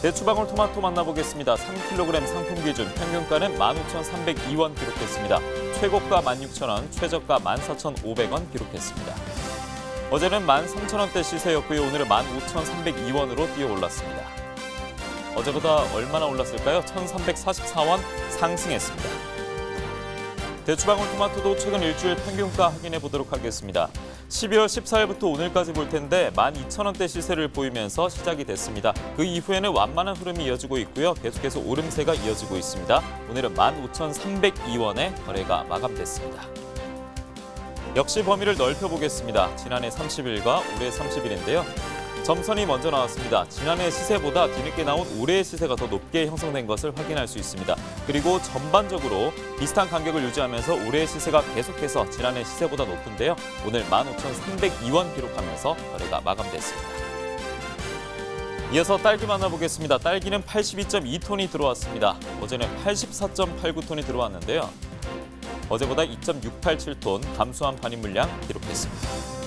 대추방울 토마토 만나보겠습니다. 3kg 상품 기준 평균가는 15,302원 기록했습니다. 최고가 16,000원, 최저가 14,500원 기록했습니다. 어제는 13,000원대 시세였고요. 오늘은 15,302원으로 뛰어 올랐습니다. 어제보다 얼마나 올랐을까요? 1,344원 상승했습니다. 대추방울 토마토도 최근 일주일 평균가 확인해 보도록 하겠습니다. 12월 14일부터 오늘까지 볼 텐데 12,000원대 시세를 보이면서 시작이 됐습니다. 그 이후에는 완만한 흐름이 이어지고 있고요. 계속해서 오름세가 이어지고 있습니다. 오늘은 15,302원에 거래가 마감됐습니다. 역시 범위를 넓혀보겠습니다. 지난해 30일과 올해 30일인데요. 점선이 먼저 나왔습니다. 지난해 시세보다 뒤늦게 나온 올해의 시세가 더 높게 형성된 것을 확인할 수 있습니다. 그리고 전반적으로 비슷한 간격을 유지하면서 올해의 시세가 계속해서 지난해 시세보다 높은데요. 오늘 15,302원 기록하면서 거래가 마감됐습니다. 이어서 딸기 만나보겠습니다. 딸기는 82.2톤이 들어왔습니다. 어제는 84.89톤이 들어왔는데요. 어제보다 2.687톤 감소한 반입 물량 기록했습니다.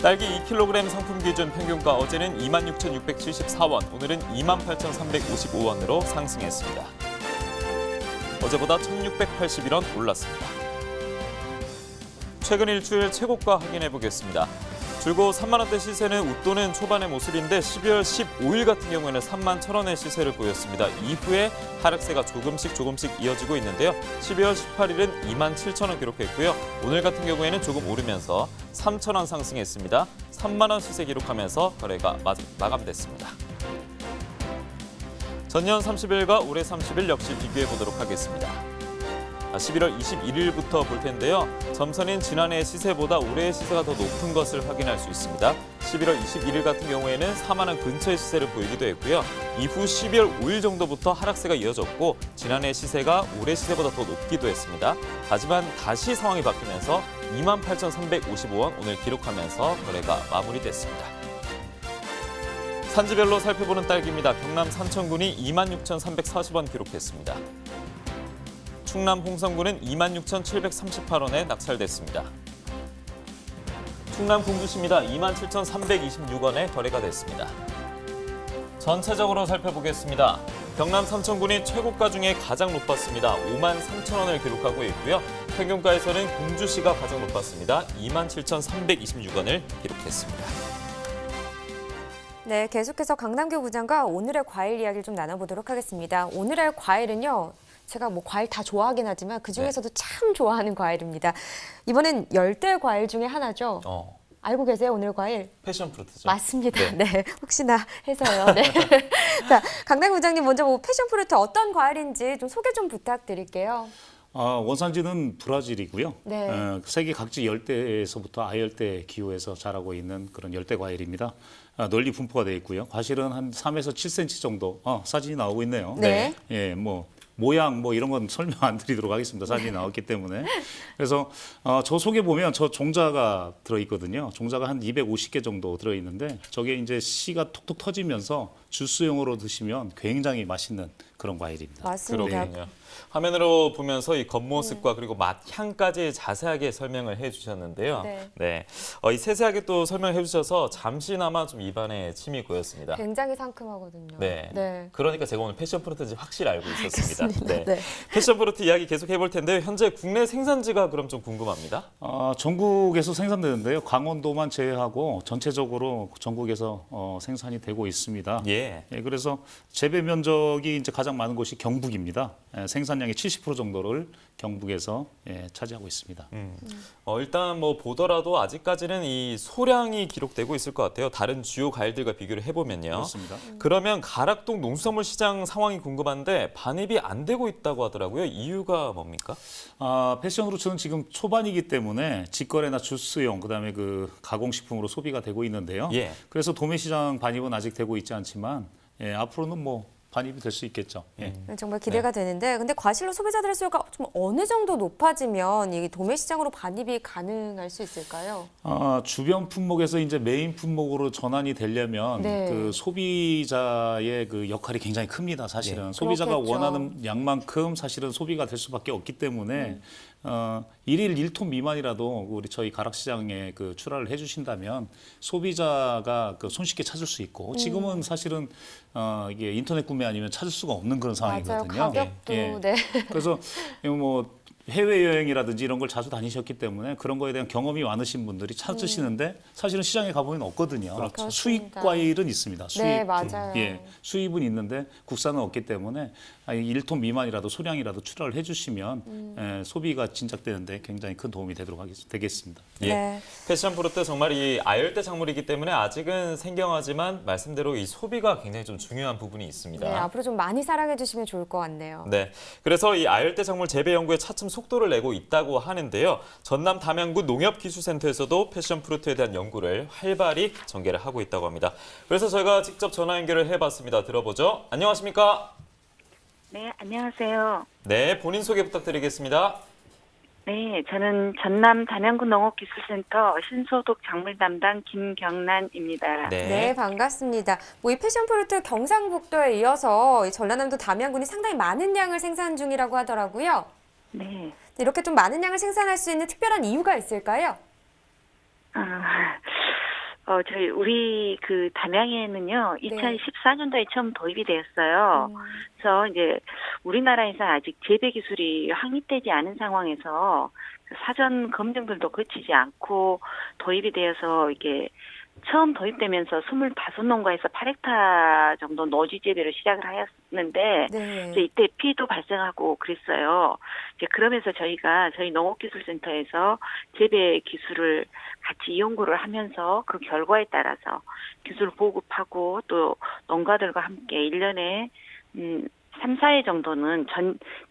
딸기 2kg 상품 기준 평균가 어제는 26,674원, 오늘은 28,355원으로 상승했습니다. 어제보다 1,681원 올랐습니다. 최근 일주일 최고가 확인해 보겠습니다. 줄곧 3만 원대 시세는 웃도는 초반의 모습인데 12월 15일 같은 경우에는 3만 1,000원의 시세를 보였습니다. 이후에 하락세가 조금씩 이어지고 있는데요. 12월 18일은 2만 7,000원 기록했고요. 오늘 같은 경우에는 조금 오르면서 3,000원 상승했습니다. 3만 원 시세 기록하면서 거래가 마감됐습니다. 전년 30일과 올해 30일 역시 비교해 보도록 하겠습니다. 11월 21일부터 볼 텐데요. 점선인 지난해의 시세보다 올해의 시세가 더 높은 것을 확인할 수 있습니다. 11월 21일 같은 경우에는 4만 원 근처의 시세를 보이기도 했고요. 이후 12월 5일 정도부터 하락세가 이어졌고 지난해 시세가 올해 시세보다 더 높기도 했습니다. 하지만 다시 상황이 바뀌면서 28,355원 오늘 기록하면서 거래가 마무리됐습니다. 산지별로 살펴보는 딸기입니다. 경남 산천군이 26,340원 기록했습니다. 충남 홍성군은 26,738원에 낙찰됐습니다. 충남 공주시입니다. 27,326원에 거래가 됐습니다. 전체적으로 살펴보겠습니다. 경남 삼천군이 최고가 중에 가장 높았습니다. 53,000원을 기록하고 있고요. 평균가에서는 공주시가 가장 높았습니다. 27,326원을 기록했습니다. 네, 계속해서 강남규 부장과 오늘의 과일 이야기를 좀 나눠보도록 하겠습니다. 오늘의 과일은요. 제가 뭐 과일 다 좋아하긴 하지만 그중에서도 참 좋아하는 과일입니다. 이번엔 열대 과일 중에 하나죠. 알고 계세요, 오늘 과일? 패션 프루트죠. 맞습니다. 네, 혹시나 해서요. 네. 자, 강남규 부장님 먼저 뭐 패션 프루트 어떤 과일인지 좀 소개 좀 부탁드릴게요. 원산지는 브라질이고요. 네. 세계 각지 열대에서부터 아열대 기후에서 자라고 있는 그런 열대 과일입니다. 널리 분포가 되어 있고요. 과실은 한 3에서 7cm 정도. 사진이 나오고 있네요. 네. 예, 뭐 모양 뭐 이런 건 설명 안 드리도록 하겠습니다. 사진이 나왔기 때문에. 그래서 저 속에 보면 저 종자가 들어있거든요. 종자가 한 250개 정도 들어있는데 저게 이제 씨가 톡톡 터지면서 주스용으로 드시면 굉장히 맛있는 그런 과일입니다. 맞습니다. 그렇군요. 화면으로 보면서 이 겉모습과 그리고 맛, 향까지 자세하게 설명을 해주셨는데요. 네. 이 세세하게 또 설명해 주셔서 잠시나마 좀 입안에 침이 고였습니다. 굉장히 상큼하거든요. 네. 그러니까 제가 오늘 패션 프루트인지 확실히 알고 있었습니다. 알겠습니다. 네. 패션 프루트 이야기 계속 해볼 텐데 현재 국내 생산지가 그럼 좀 궁금합니다. 전국에서 생산되는데요. 강원도만 제외하고 전체적으로 전국에서 생산이 되고 있습니다. 예. 그래서 재배 면적이 이제 가장 많은 곳이 경북입니다. 생산량의 70% 정도를 경북에서 차지하고 있습니다. 일단 뭐 보더라도 아직까지는 이 소량이 기록되고 있을 것 같아요. 다른 주요 과일들과 비교를 해보면요. 그렇습니다. 그러면 가락동 농수산물 시장 상황이 궁금한데 반입이 안 되고 있다고 하더라고요. 이유가 뭡니까? 패션으로서는 지금 초반이기 때문에 직거래나 주스용, 그다음에 그 가공식품으로 소비가 되고 있는데요. 예. 그래서 도매 시장 반입은 아직 되고 있지 않지만 앞으로는 뭐 반입이 될 수 있겠죠. 정말 기대가 되는데 근데 과실로 소비자들의 수요가 좀 어느 정도 높아지면 이 도매 시장으로 반입이 가능할 수 있을까요? 주변 품목에서 이제 메인 품목으로 전환이 되려면 그 소비자의 그 역할이 굉장히 큽니다. 사실은 소비자가 그렇겠죠. 원하는 양만큼 사실은 소비가 될 수밖에 없기 때문에 일일 1톤 미만이라도 우리 저희 가락시장에 그 출하를 해주신다면 소비자가 그 손쉽게 찾을 수 있고 지금은 사실은 이게 인터넷 구매 아니면 찾을 수가 없는 그런 상황이거든요. 맞아요. 가격도 네. 그래서 뭐 해외여행이라든지 이런 걸 자주 다니셨기 때문에 그런 거에 대한 경험이 많으신 분들이 찾으시는데 사실은 시장에 가보면 없거든요. 그렇습니다. 수입 과일은 있습니다. 수입, 네, 맞아요. 수입은 있는데 국산은 없기 때문에 1톤 미만이라도 소량이라도 출하를 해주시면 소비가 진작되는데 굉장히 큰 도움이 되도록 되겠습니다. 네. 패션 프루트 정말 이 아열대 작물이기 때문에 아직은 생경하지만 말씀대로 이 소비가 굉장히 좀 중요한 부분이 있습니다. 네, 앞으로 좀 많이 사랑해 주시면 좋을 것 같네요. 네, 그래서 이 아열대 작물 재배 연구에 차츰 속도를 내고 있다고 하는데요. 전남 담양구 농협기술센터에서도 패션 프루트에 대한 연구를 활발히 전개를 하고 있다고 합니다. 그래서 저희가 직접 전화 연결을 해봤습니다. 들어보죠. 안녕하십니까? 네, 안녕하세요. 네, 본인 소개 부탁드리겠습니다. 네, 저는 전남 담양구 농업기술센터 신소독 작물 담당 김경란입니다. 네, 반갑습니다. 뭐 이 패션 프루트 경상북도에 이어서 이 전라남도 담양군이 상당히 많은 양을 생산 중이라고 하더라고요. 네. 이렇게 좀 많은 양을 생산할 수 있는 특별한 이유가 있을까요? 우리 그 담양에는요, 2014년도에 처음 도입이 되었어요. 그래서 이제 우리나라에서 아직 재배 기술이 확립되지 않은 상황에서 사전 검증들도 거치지 않고 도입이 되어서 이게 처음 도입되면서 25농가에서 8헥타 정도 노지 재배를 시작을 하였는데 이제 이때 피해도 발생하고 그랬어요. 이제 그러면서 저희 농업기술센터에서 재배 기술을 같이 연구를 하면서 그 결과에 따라서 기술 보급하고 또 농가들과 함께 1년에 3, 4회 정도는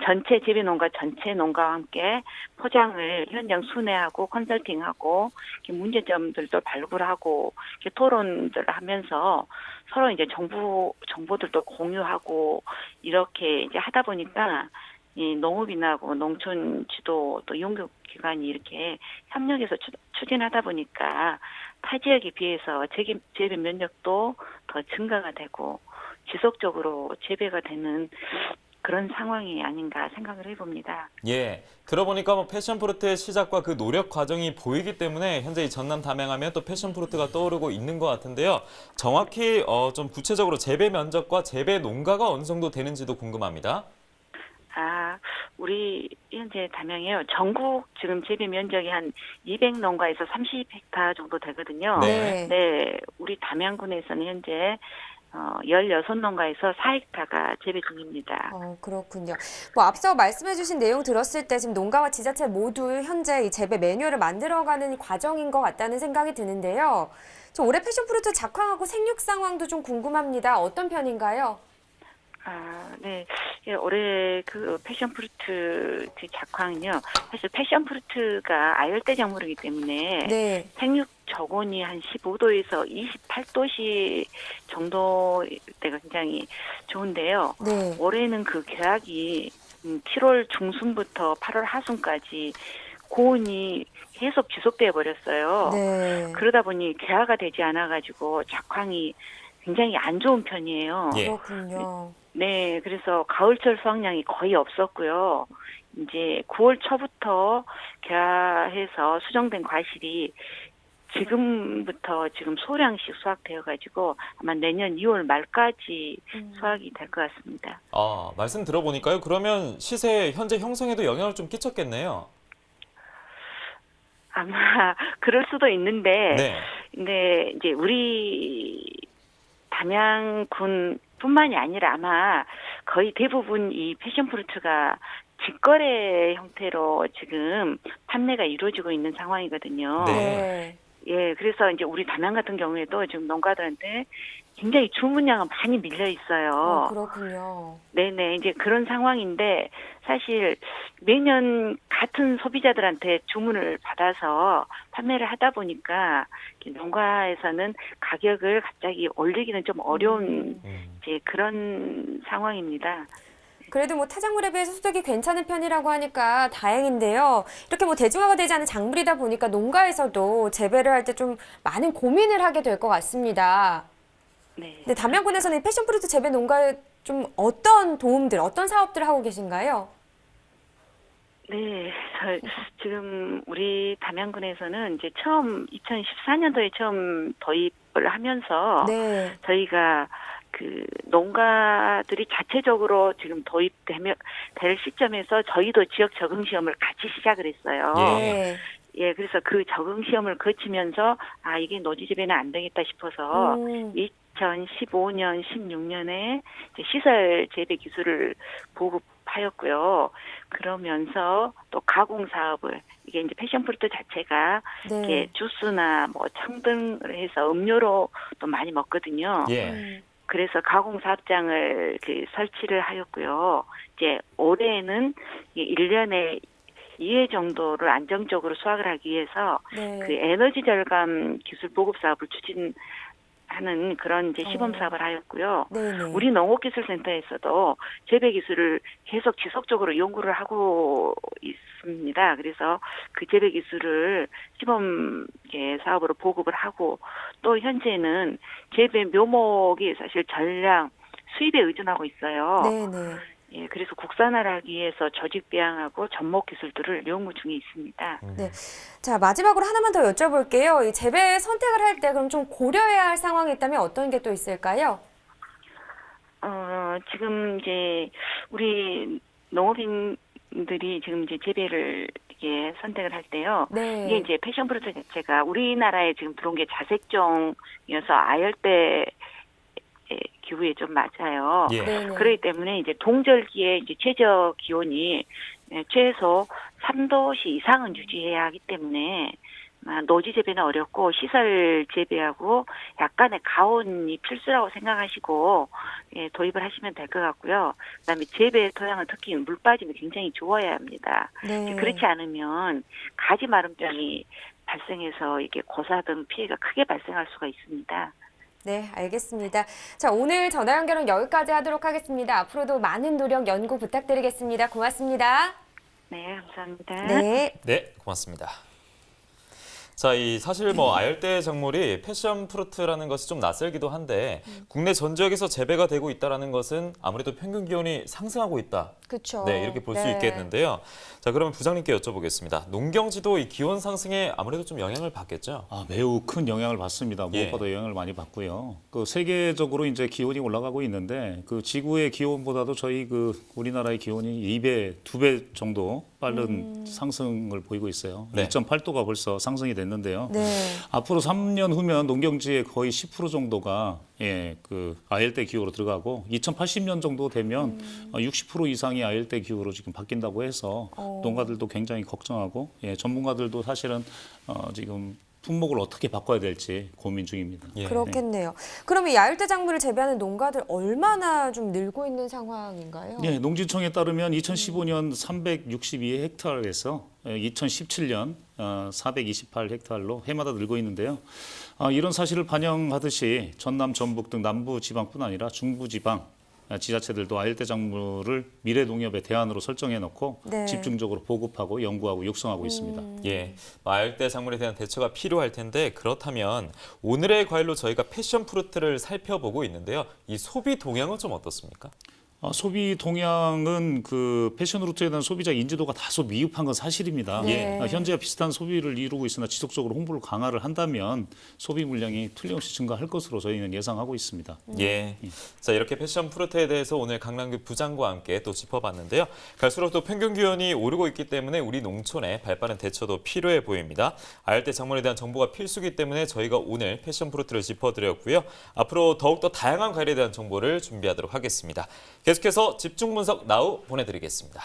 전체 재배 농가 전체 농가와 함께 포장을 현장 순회하고 컨설팅하고 이렇게 문제점들도 발굴하고 이렇게 토론들을 하면서 서로 이제 정보들도 공유하고 이렇게 이제 하다 보니까 이 농업인하고 농촌 지도 또 연구기관이 이렇게 협력해서 추진하다 보니까 타 지역에 비해서 재배 면적도 더 증가가 되고 지속적으로 재배가 되는 그런 상황이 아닌가 생각을 해봅니다. 예, 들어보니까 뭐 패션 프루트의 시작과 그 노력 과정이 보이기 때문에 현재 이 전남 담양하면 또 패션 프루트가 떠오르고 있는 것 같은데요. 정확히 좀 구체적으로 재배 면적과 재배 농가가 어느 정도 되는지도 궁금합니다. 우리 현재 담양이요. 전국 지금 재배 면적이 한 200농가에서 30헥타 정도 되거든요. 네. 네, 우리 담양군에서는 현재 16농가에서 4헥타가 재배 중입니다. 그렇군요. 뭐 앞서 말씀해주신 내용 들었을 때 지금 농가와 지자체 모두 현재 이 재배 매뉴얼을 만들어가는 과정인 것 같다는 생각이 드는데요. 저 올해 패션프루트 작황하고 생육 상황도 좀 궁금합니다. 어떤 편인가요? 네. 예, 올해 그 패션프루트 작황은요. 사실 패션프루트가 아열대 작물이기 때문에 네. 생육 저온이 한 15도에서 28도씨 정도 때가 굉장히 좋은데요. 네. 올해는 그 개학이 7월 중순부터 8월 하순까지 고온이 계속 지속돼 버렸어요. 네. 그러다 보니 개화가 되지 않아가지고 작황이 굉장히 안 좋은 편이에요. 그렇군요. 네, 그래서 가을철 수확량이 거의 없었고요. 이제 9월 초부터 개화해서 수정된 과실이 지금부터 지금 소량씩 수확되어가지고 아마 내년 2월 말까지 수확이 될 것 같습니다. 말씀 들어보니까요. 그러면 시세 현재 형성에도 영향을 좀 끼쳤겠네요. 아마 그럴 수도 있는데, 네. 근데 이제 우리 담양군뿐만이 아니라 아마 거의 대부분 이 패션프루트가 직거래 형태로 지금 판매가 이루어지고 있는 상황이거든요. 네. 예, 그래서 이제 우리 담양 같은 경우에도 지금 농가들한테 굉장히 주문량은 많이 밀려 있어요. 그렇군요. 네네, 이제 그런 상황인데 사실 매년 같은 소비자들한테 주문을 받아서 판매를 하다 보니까 농가에서는 가격을 갑자기 올리기는 좀 어려운 이제 그런 상황입니다. 그래도 뭐 타작물에 비해서 소득이 괜찮은 편이라고 하니까 다행인데요. 이렇게 뭐 대중화가 되지 않은 작물이다 보니까 농가에서도 재배를 할 때 좀 많은 고민을 하게 될 것 같습니다. 네. 근데 담양군에서는 이 패션프루트 재배 농가에 좀 어떤 도움들, 어떤 사업들을 하고 계신가요? 네, 지금 우리 담양군에서는 이제 처음 2014년도에 처음 도입을 하면서 네. 저희가 그 농가들이 자체적으로 지금 될 시점에서 저희도 지역 적응 시험을 같이 시작을 했어요. 네. 예, 그래서 그 적응 시험을 거치면서 이게 노지 재배는 안 되겠다 싶어서 2015년, 16년에 시설 재배 기술을 보급하였고요. 그러면서 또 가공 사업을 이게 이제 패션프루트 자체가 네. 이게 주스나 뭐 청등을 해서 음료로 또 많이 먹거든요. 그래서 가공 사업장을 설치를 하였고요. 이제 올해는 1년에 2회 정도를 안정적으로 수확을 하기 위해서 네. 그 에너지 절감 기술 보급 사업을 추진하는 그런 이제 시범 사업을 하였고요. 네네. 우리 농업기술센터에서도 재배 기술을 계속 지속적으로 연구를 하고 있습니다. 그래서 그 재배 기술을 시범 사업으로 보급을 하고 또 현재는 재배 묘목이 사실 전량 수입에 의존하고 있어요. 네네. 예, 그래서 국산화하기 위해서 조직 배양하고 접목 기술들을 연구 중에 있습니다. 네. 자, 마지막으로 하나만 더 여쭤볼게요. 이 재배 선택을 할 때 그럼 좀 고려해야 할 상황이 있다면 어떤 게 또 있을까요? 지금 이제 우리 농업인들이 지금 이제 재배를 이렇게 선택을 할 때요. 네. 이게 이제 패션프루트 자체가 우리나라에 지금 들어온 게 자색종이어서 아열대 기후에 좀 맞아요. 그렇기 때문에 이제 동절기에 이제 최저 기온이 최소 3도씨 이상은 유지해야 하기 때문에 노지 재배는 어렵고 시설 재배하고 약간의 가온이 필수라고 생각하시고 도입을 하시면 될 것 같고요. 그다음에 재배 토양은 특히 물 빠짐이 굉장히 좋아야 합니다. 네. 그렇지 않으면 가지 마름병이 발생해서 이게 고사 등 피해가 크게 발생할 수가 있습니다. 네, 알겠습니다. 자, 오늘 전화 연결은 여기까지 하도록 하겠습니다. 앞으로도 많은 노력, 연구 부탁드리겠습니다. 고맙습니다. 네, 감사합니다. 네. 네, 고맙습니다. 자, 이 사실 아열대 작물이 패션 프루트라는 것이 좀 낯설기도 한데 국내 전 지역에서 재배가 되고 있다는 것은 아무래도 평균 기온이 상승하고 있다. 그렇죠. 네, 이렇게 볼 수 있겠는데요. 자, 그러면 부장님께 여쭤보겠습니다. 농경지도 이 기온 상승에 아무래도 좀 영향을 받겠죠? 매우 큰 영향을 받습니다. 예. 무엇보다 영향을 많이 받고요. 그 세계적으로 이제 기온이 올라가고 있는데 그 지구의 기온보다도 저희 그 우리나라의 기온이 2배, 2배 정도 빠른 상승을 보이고 있어요. 네. 2.8도가 벌써 상승이 됐는데요. 네. 앞으로 3년 후면 농경지의 거의 10% 정도가 그 아열대 기후로 들어가고 2080년 정도 되면 60% 이상이 아열대 기후로 지금 바뀐다고 해서 농가들도 굉장히 걱정하고 전문가들도 사실은 지금 품목을 어떻게 바꿔야 될지 고민 중입니다. 그렇겠네요. 그럼 이 야열대 작물을 재배하는 농가들 얼마나 좀 늘고 있는 상황인가요? 네, 농진청에 따르면 2015년 362헥타르에서 2017년 428헥타르로 해마다 늘고 있는데요. 이런 사실을 반영하듯이 전남, 전북 등 남부 지방뿐 아니라 중부 지방 지자체들도 아열대 작물을 미래 농협의 대안으로 설정해 놓고 집중적으로 보급하고 연구하고 육성하고 있습니다. 예, 아열대 작물에 대한 대처가 필요할 텐데 그렇다면 오늘의 과일로 저희가 패션 프루트를 살펴보고 있는데요. 이 소비 동향은 좀 어떻습니까? 소비 동향은 그 패션 루트에 대한 소비자 인지도가 다소 미흡한 건 사실입니다. 현재와 비슷한 소비를 이루고 있으나 지속적으로 홍보를 강화를 한다면 소비 물량이 틀림없이 증가할 것으로 저희는 예상하고 있습니다. 예. 자, 이렇게 패션 프루트에 대해서 오늘 강남규 부장과 함께 또 짚어봤는데요. 갈수록 또 평균 기온이 오르고 있기 때문에 우리 농촌에 발빠른 대처도 필요해 보입니다. 아열대 작물에 대한 정보가 필수이기 때문에 저희가 오늘 패션 프루트를 짚어드렸고요. 앞으로 더욱더 다양한 과일에 대한 정보를 준비하도록 하겠습니다. 계속해서 집중 분석 나우 보내드리겠습니다.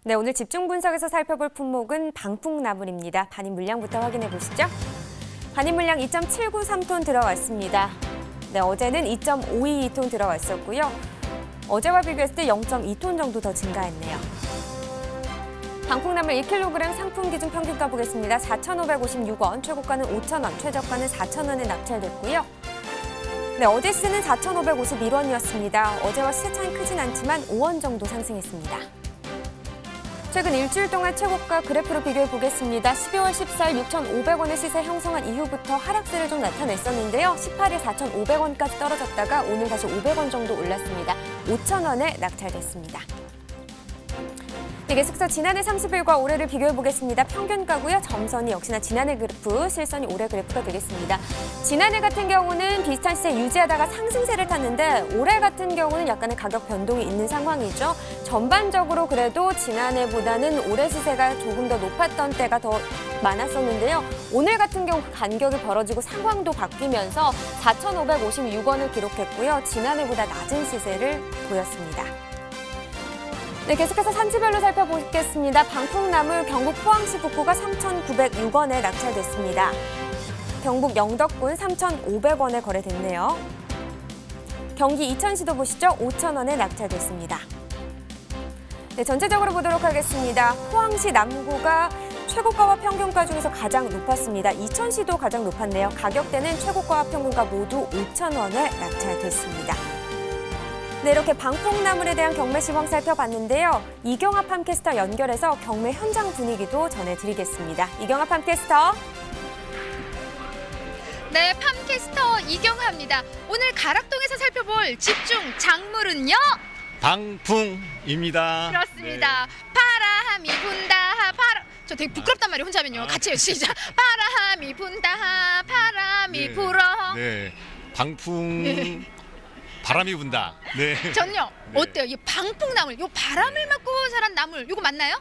네, 오늘 집중 분석에서 살펴볼 품목은 방풍나물입니다. 반입 물량부터 확인해 보시죠. 반입 물량 2.793톤 들어왔습니다. 네, 어제는 2.522톤 들어왔었고요. 어제와 비교했을 때 0.2톤 정도 더 증가했네요. 방풍나물 1kg 상품 기준 평균가 보겠습니다. 4,556원, 최고가는 5,000원, 최저가는 4,000원에 낙찰됐고요. 네, 어제 시세는 4,551원이었습니다. 어제와 시세 차이는 크진 않지만 5원 정도 상승했습니다. 최근 일주일 동안 최고가 그래프로 비교해 보겠습니다. 12월 14일 6,500원의 시세 형성한 이후부터 하락세를 좀 나타냈었는데요. 18일 4,500원까지 떨어졌다가 오늘 다시 500원 정도 올랐습니다. 5,000원에 낙찰됐습니다. 네, 계속해서 지난해 30일과 올해를 비교해 보겠습니다. 평균가고요. 점선이 역시나 지난해 그래프, 실선이 올해 그래프가 되겠습니다. 지난해 같은 경우는 비슷한 시세 유지하다가 상승세를 탔는데 올해 같은 경우는 약간의 가격 변동이 있는 상황이죠. 전반적으로 그래도 지난해보다는 올해 시세가 조금 더 높았던 때가 더 많았었는데요. 오늘 같은 경우 그 간격이 벌어지고 상황도 바뀌면서 4,556원을 기록했고요. 지난해보다 낮은 시세를 보였습니다. 네, 계속해서 산지별로 살펴보겠습니다. 방풍나물 경북 포항시 북구가 3,906원에 낙찰됐습니다. 경북 영덕군 3,500원에 거래됐네요. 경기 이천시도 보시죠. 5,000원에 낙찰됐습니다. 네, 전체적으로 보도록 하겠습니다. 포항시 남구가 최고가와 평균가 중에서 가장 높았습니다. 이천시도 가장 높았네요. 가격대는 최고가와 평균가 모두 5,000원에 낙찰됐습니다. 네, 이렇게 방풍나물에 대한 경매 시황 살펴봤는데요. 이경아 팜캐스터 연결해서 경매 현장 분위기도 전해드리겠습니다. 이경아 팜캐스터. 네, 팜캐스터 이경아입니다. 오늘 가락동에서 살펴볼 집중 작물은요? 방풍입니다. 그렇습니다. 바람이 분다 저 되게 부끄럽단 말이에요. 혼자 하면요. 같이 해요. 시작. 바람이 분다 바람이 불어. 네, 방풍 바람이 분다. 네. 전요. 어때요? 이 방풍나물, 요 바람을 맞고 자란 나물, 요거 맞나요?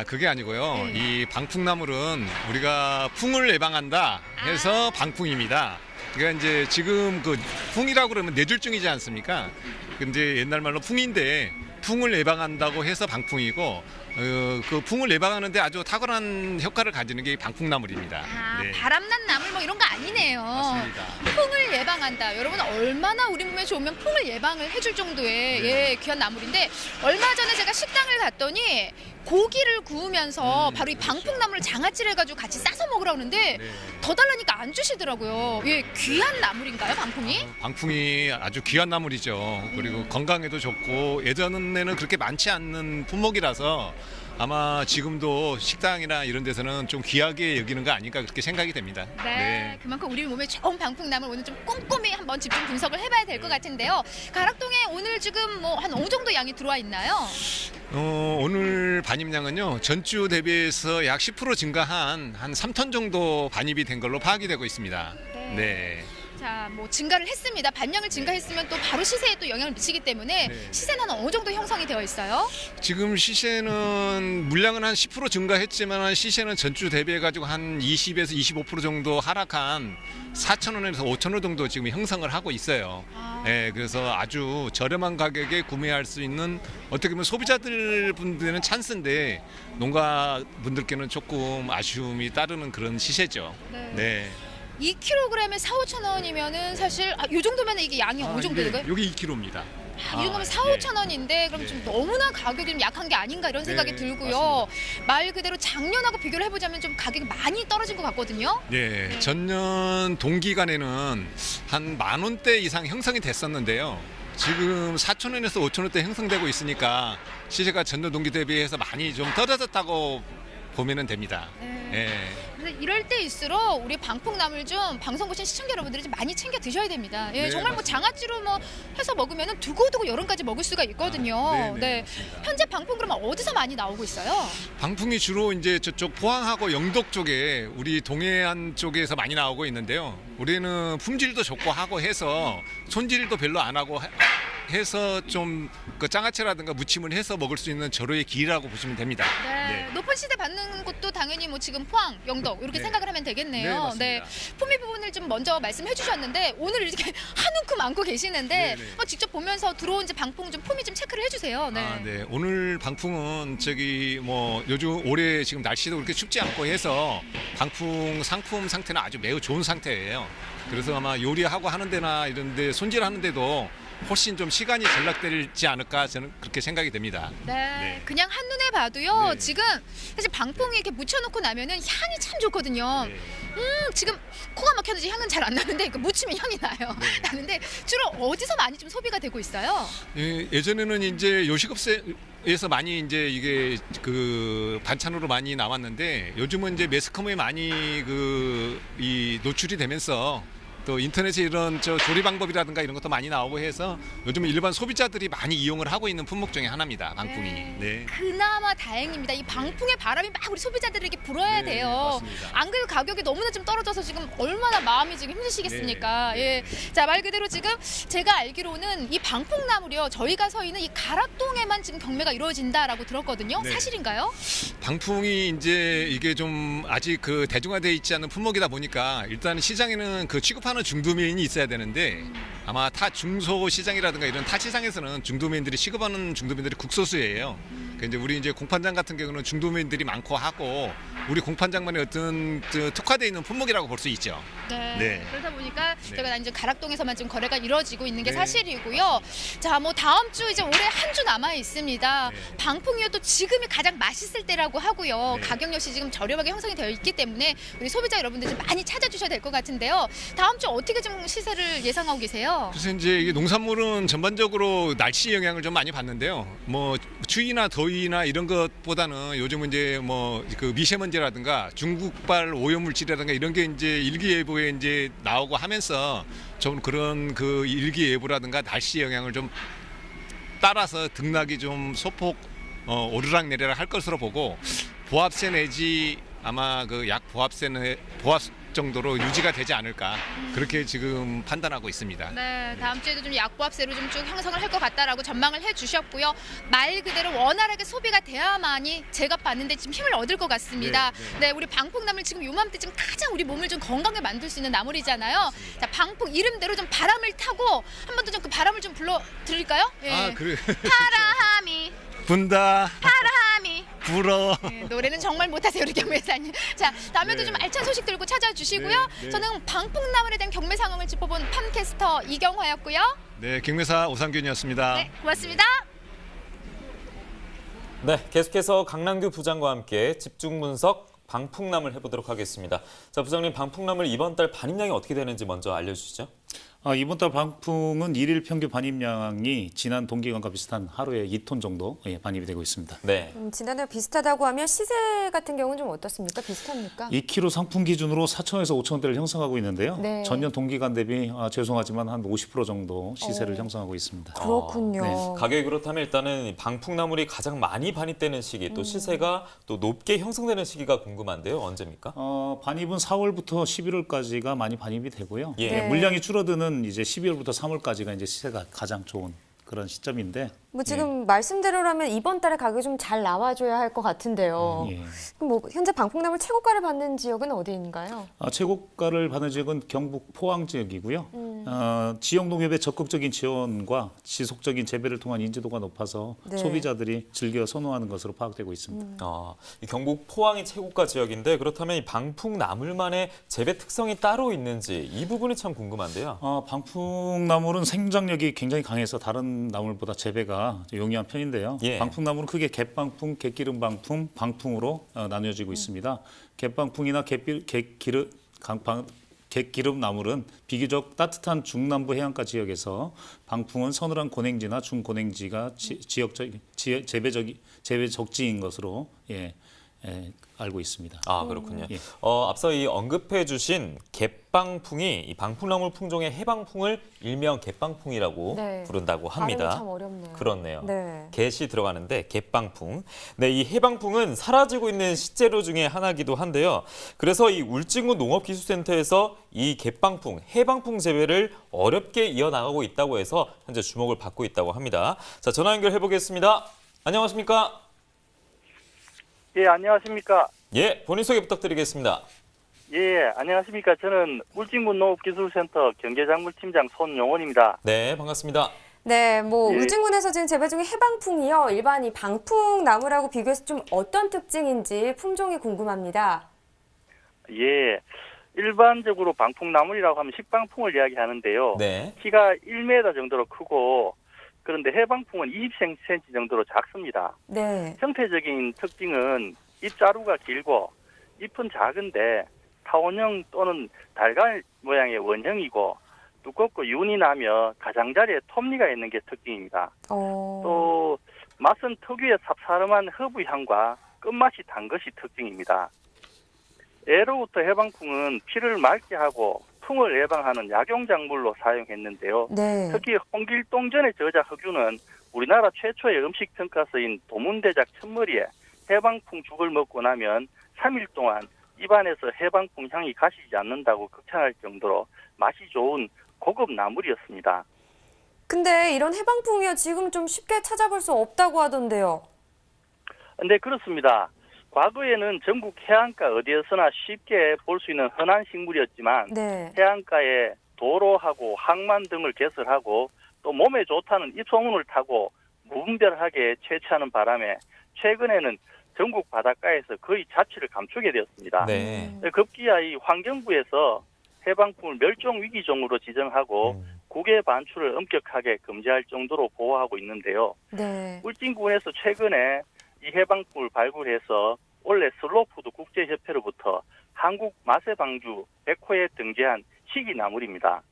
그게 아니고요. 이 방풍나물은 우리가 풍을 예방한다 해서 방풍입니다. 그러니까 이제 지금 그 풍이라고 그러면 뇌졸중이지 않습니까? 근데 옛날 말로 풍인데 풍을 예방한다고 해서 방풍이고 그 풍을 예방하는데 아주 탁월한 효과를 가지는 게 방풍나물입니다. 네. 바람난 나물 뭐 이런 거 아니네요. 맞습니다. 풍을 예방한다. 여러분 얼마나 우리 몸에 좋으면 풍을 예방을 해줄 정도의 귀한 나물인데 얼마 전에 제가 식당을 갔더니 고기를 구우면서 바로 이 방풍나물을 장아찌를 해가지고 같이 싸서 먹으라고 하는데 더 달라니까 안 주시더라고요. 예, 귀한 나물인가요, 방풍이? 방풍이 아주 귀한 나물이죠. 그리고 건강에도 좋고 예전에는 그렇게 많지 않는 품목이라서 아마 지금도 식당이나 이런 데서는 좀 귀하게 여기는 거 아닐까 그렇게 생각이 됩니다. 네, 그만큼 우리 몸에 좋은 방풍나물 오늘 좀 꼼꼼히 한번 집중 분석을 해봐야 될 것 같은데요. 가락동에 오늘 지금 뭐 한 어느 정도 양이 들어와 있나요? 오늘 반입량은요 전주 대비해서 약 10% 증가한 한 3톤 정도 반입이 된 걸로 파악이 되고 있습니다. 네. 자, 뭐 증가를 했습니다. 반량을 증가했으면 또 바로 시세에 또 영향을 미치기 때문에 시세는 어느 정도 형성이 되어 있어요? 지금 시세는 물량은 한 10% 증가했지만 시세는 전주 대비해가지고 한 20에서 25% 정도 하락한 4,000원에서 5,000원 정도 지금 형성을 하고 있어요. 네, 그래서 아주 저렴한 가격에 구매할 수 있는 어떻게 보면 소비자들 분들은 찬스인데 농가 분들께는 조금 아쉬움이 따르는 그런 시세죠. 네. 2kg에 4,000~5,000원이면은 사실 이 정도면 이게 양이 어느 정도 될까요? 여기 2kg입니다. 이 정도면 4,000~5,000원인데 그럼 좀 너무나 가격이 좀 약한 게 아닌가 이런 생각이 들고요. 말 그대로 작년하고 비교를 해보자면 좀 가격이 많이 떨어진 것 같거든요. 네, 전년 동기간에는 한 10,000원대 이상 형성이 됐었는데요. 지금 4,000원에서 5,000원대 형성되고 있으니까 시세가 전년 동기 대비해서 많이 좀 떨어졌다고 보면 됩니다. 그래서 이럴 때일수록 우리 방풍나물 좀 방송 보신 시청자 여러분들이 좀 많이 챙겨 드셔야 됩니다. 예, 네, 정말 뭐 장아찌로 뭐 해서 먹으면 두고두고 여름까지 먹을 수가 있거든요. 네. 현재 방풍 그러면 어디서 많이 나오고 있어요? 방풍이 주로 이제 저쪽 포항하고 영덕 쪽에 우리 동해안 쪽에서 많이 나오고 있는데요. 우리는 품질도 좋고 하고 해서 손질도 별로 안 하고 해서 좀 그 장아찌라든가 무침을 해서 먹을 수 있는 절호의 길이라고 보시면 됩니다. 네. 높은 시세 받는 곳도 당연히 뭐 지금 포항, 영덕 이렇게 생각을 하면 되겠네요. 네, 품위 부분을 좀 먼저 말씀해 주셨는데 오늘 이렇게 한 움큼 안고 계시는데 직접 보면서 들어온 이제 방풍 좀 품위 좀 체크를 해주세요. 네. 오늘 방풍은 저기 뭐 요즘 올해 지금 날씨도 그렇게 춥지 않고 해서 방풍 상품 상태는 아주 매우 좋은 상태예요. 그래서 아마 요리하고 하는 데나 이런 데 손질하는 데도 훨씬 좀 시간이 절약되지 않을까 저는 그렇게 생각이 됩니다. 네. 그냥 한눈에 봐도요. 지금 사실 방풍이 이렇게 묻혀놓고 나면은 향이 참 좋거든요. 지금 코가 막혔는지 향은 잘 안 나는데 묻히면 향이 나요. 나는데 주로 어디서 많이 좀 소비가 되고 있어요? 예전에는 이제 요식업에서 많이 이제 이게 그 반찬으로 많이 나왔는데 요즘은 이제 매스컴에 많이 이 노출이 되면서 또 인터넷에 이런 조리 방법이라든가 이런 것도 많이 나오고 해서 요즘 일반 소비자들이 많이 이용을 하고 있는 품목 중에 하나입니다. 방풍이. 네. 그나마 다행입니다. 이 방풍의 바람이 막 우리 소비자들에게 불어야 돼요. 맞습니다. 안 그래도 가격이 너무나 좀 떨어져서 지금 얼마나 마음이 지금 힘드시겠습니까? 예. 자, 말 그대로 지금 제가 알기로는 이 방풍나물이요. 저희가 서 있는 이 가락동에만 지금 경매가 이루어진다라고 들었거든요. 사실인가요? 방풍이 이제 이게 좀 아직 그 대중화되어 있지 않은 품목이다 보니까 일단 시장에는 그 취급하는 중도면이 있어야 되는데 아마 타 중소 시장이라든가 이런 타 시장에서는 중도면들이 취급하는 중도면들이 극소수예요. 이제 우리 이제 공판장 같은 경우는 중도면들이 많고 하고 우리 공판장만의 어떤 특화되어 있는 품목이라고 볼 수 있죠. 네. 그러다 보니까 저희가 이제 가락동에서만 지금 거래가 이루어지고 있는 게 사실이고요. 자, 뭐 다음 주 이제 올해 한 주 남아 있습니다. 방풍이요 또 지금이 가장 맛있을 때라고 하고요. 가격 역시 지금 저렴하게 형성이 되어 있기 때문에 우리 소비자 여러분들 좀 많이 찾아주셔야 될 것 같은데요. 다음 주 어떻게 좀 시세를 예상하고 계세요? 그래서 이제 이게 농산물은 전반적으로 날씨 영향을 좀 많이 받는데요. 뭐 추위나 더위나 이런 것보다는 요즘은 이제 뭐 그 미세먼지라든가 중국발 오염물질이라든가 이런 게 이제 일기예보에 이제 나오고 하면서 좀 그런 그 일기예보라든가 날씨 영향을 좀 따라서 등락이 좀 소폭 오르락 내리락 할 것으로 보고 보합세 내지 아마 그 약 보합 정도로 유지가 되지 않을까 그렇게 지금 판단하고 있습니다. 네, 다음 주에도 좀 약보합세로 좀 쭉 형성을 할 것 같다라고 전망을 해주셨고요. 말 그대로 원활하게 소비가 돼야만이 제가 봤는데 지금 힘을 얻을 것 같습니다. 네, 우리 방풍나물 지금 요맘때 지금 가장 우리 몸을 좀 건강하게 만들 수 있는 나물이잖아요. 자, 방풍 이름대로 좀 바람을 타고 한 번 더 좀 그 바람을 좀 불러 드릴까요? 예. 그래. 바람이 분다. 바람이 불어. 네, 노래는 정말 못하세요 우리 경매사님. 자, 다음에도 좀 알찬 소식 들고 찾아주시고요. 저는 방풍나물에 대한 경매 상황을 짚어본 팜캐스터 이경화였고요. 네, 경매사 오상균이었습니다. 네, 고맙습니다. 네, 계속해서 강남규 부장과 함께 집중 분석 방풍나물 해보도록 하겠습니다. 자, 부장님, 방풍나물 이번 달 반입량이 어떻게 되는지 먼저 알려주시죠. 이번 달 방풍은 일일 평균 반입량이 지난 동기간과 비슷한 하루에 2톤 정도 반입이 되고 있습니다. 네. 지난해 비슷하다고 하면 시세 같은 경우는 좀 어떻습니까? 비슷합니까? 2kg 상품 기준으로 4,000에서 5,000원대를 형성하고 있는데요. 네. 전년 동기간 대비 죄송하지만 한 50% 정도 시세를 형성하고 있습니다. 그렇군요. 네. 가격이 그렇다면 일단은 방풍나물이 가장 많이 반입되는 시기, 또 시세가 또 높게 형성되는 시기가 궁금한데요. 언제입니까? 반입은 4월부터 11월까지가 많이 반입이 되고요. 예. 네. 물량이 줄어드는 이제 12월부터 3월까지가 이제 시세가 가장 좋은 그런 시점인데. 뭐 지금 말씀대로라면 이번 달에 가격이 좀 잘 나와줘야 할 것 같은데요. 예. 그럼 뭐 현재 방풍나물 최고가를 받는 지역은 어디인가요? 최고가를 받는 지역은 경북 포항 지역이고요. 지역 농협의 적극적인 지원과 지속적인 재배를 통한 인지도가 높아서 네. 소비자들이 즐겨 선호하는 것으로 파악되고 있습니다. 이 경북 포항이 최고가 지역인데 그렇다면 이 방풍나물만의 재배 특성이 따로 있는지 이 부분이 참 궁금한데요. 방풍나물은 생장력이 굉장히 강해서 다른 나물보다 재배가 용이한 편인데요. 예. 방풍나물은 크게 갯방풍, 갯기름방풍, 방풍으로 나뉘어지고 있습니다. 갯방풍이나 갯기름 나물은 비교적 따뜻한 중남부 해안가 지역에서, 방풍은 서늘한 고냉지나 중고냉지가 재배 적지인 것으로 알고 있습니다. 그렇군요. 예. 앞서 이 언급해 주신 갯방풍이 이 방풍나물 품종의 해방풍을 일명 갯방풍이라고 네. 부른다고 합니다. 발음이 참 어렵네요. 그렇네요. 네. 갯이 들어가는데 갯방풍. 네, 이 해방풍은 사라지고 있는 식재료 중에 하나이기도 한데요. 그래서 이 울진군 농업기술센터에서 이 갯방풍, 해방풍 재배를 어렵게 이어나가고 있다고 해서 현재 주목을 받고 있다고 합니다. 자, 전화 연결해 보겠습니다. 안녕하십니까? 예, 안녕하십니까? 예, 본인 소개 부탁드리겠습니다. 예, 안녕하십니까? 저는 울진군 농업기술센터 경계작물팀장 손용원입니다. 네, 반갑습니다. 네, 뭐 예. 울진군에서 지금 재배 중에 해방풍이요. 일반 이 방풍나물하고 비교해서 좀 어떤 특징인지 품종이 궁금합니다. 예, 일반적으로 방풍나물이라고 하면 식방풍을 이야기하는데요. 네. 키가 1m 정도로 크고, 그런데 해방풍은 20cm 정도로 작습니다. 네. 형태적인 특징은 잎자루가 길고 잎은 작은데 타원형 또는 달걀 모양의 원형이고 두껍고 윤이 나며 가장자리에 톱니가 있는 게 특징입니다. 또 맛은 특유의 쌉싸름한 허브 향과 끝맛이 단 것이 특징입니다. 예로부터 해방풍은 피를 맑게 하고 풍을 예방하는 약용작물로 사용했는데요. 네. 특히 홍길동전의 저자 허균은 우리나라 최초의 음식 평가서인 도문대작 첫머리에 해방풍 죽을 먹고 나면 3일 동안 입안에서 해방풍 향이 가시지 않는다고 극찬할 정도로 맛이 좋은 고급 나물이었습니다. 근데 이런 해방풍이요, 지금 좀 쉽게 찾아볼 수 없다고 하던데요. 네, 그렇습니다. 과거에는 전국 해안가 어디에서나 쉽게 볼 수 있는 흔한 식물이었지만 네. 해안가에 도로하고 항만 등을 개설하고 또 몸에 좋다는 입소문을 타고 무분별하게 채취하는 바람에 최근에는 전국 바닷가에서 거의 자취를 감추게 되었습니다. 네. 급기야 이 환경부에서 해방풍을 멸종 위기종으로 지정하고 국외 반출을 엄격하게 금지할 정도로 보호하고 있는데요. 네. 울진군에서 최근에 이 해방풍을 발굴해서 원래 슬로푸드 국제협회로부터 한국 마세방주 100호에 등재한 시기나물입니다.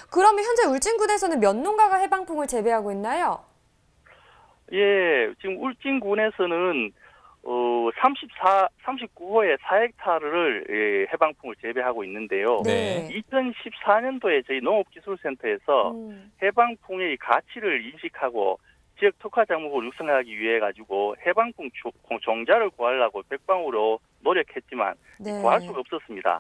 그러면 현재 울진군에서는 몇 농가가 해방풍을 재배하고 있나요? 예, 지금 울진군에서는 39호의 4헥타르를 해방풍을 재배하고 있는데요. 네. 2014년도에 저희 농업기술센터에서 해방풍의 가치를 인식하고 지역 특화 작물을 육성하기 위해 가지고 해방풍 종자를 구하려고 백방으로 노력했지만 네. 구할 수가 없었습니다.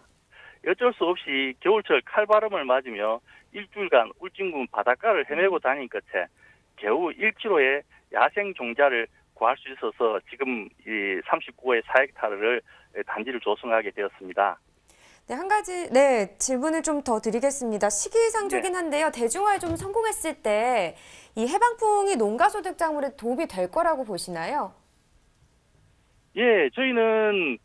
어쩔 수 없이 겨울철 칼바람을 맞으며 일주일간 울진군 바닷가를 헤매고 다닌 끝에 겨우 1kg의 야생 종자를 구할 수 있어서 지금 이 39호의 4헥타르를 단지를 조성하게 되었습니다. 네, 한 가지 질문을 좀 더 드리겠습니다. 시기상조긴 한데요. 대중화에 좀 성공했을 때 이 해방풍이 농가소득 작물에 도움이 될 거라고 보시나요? 예, 저희는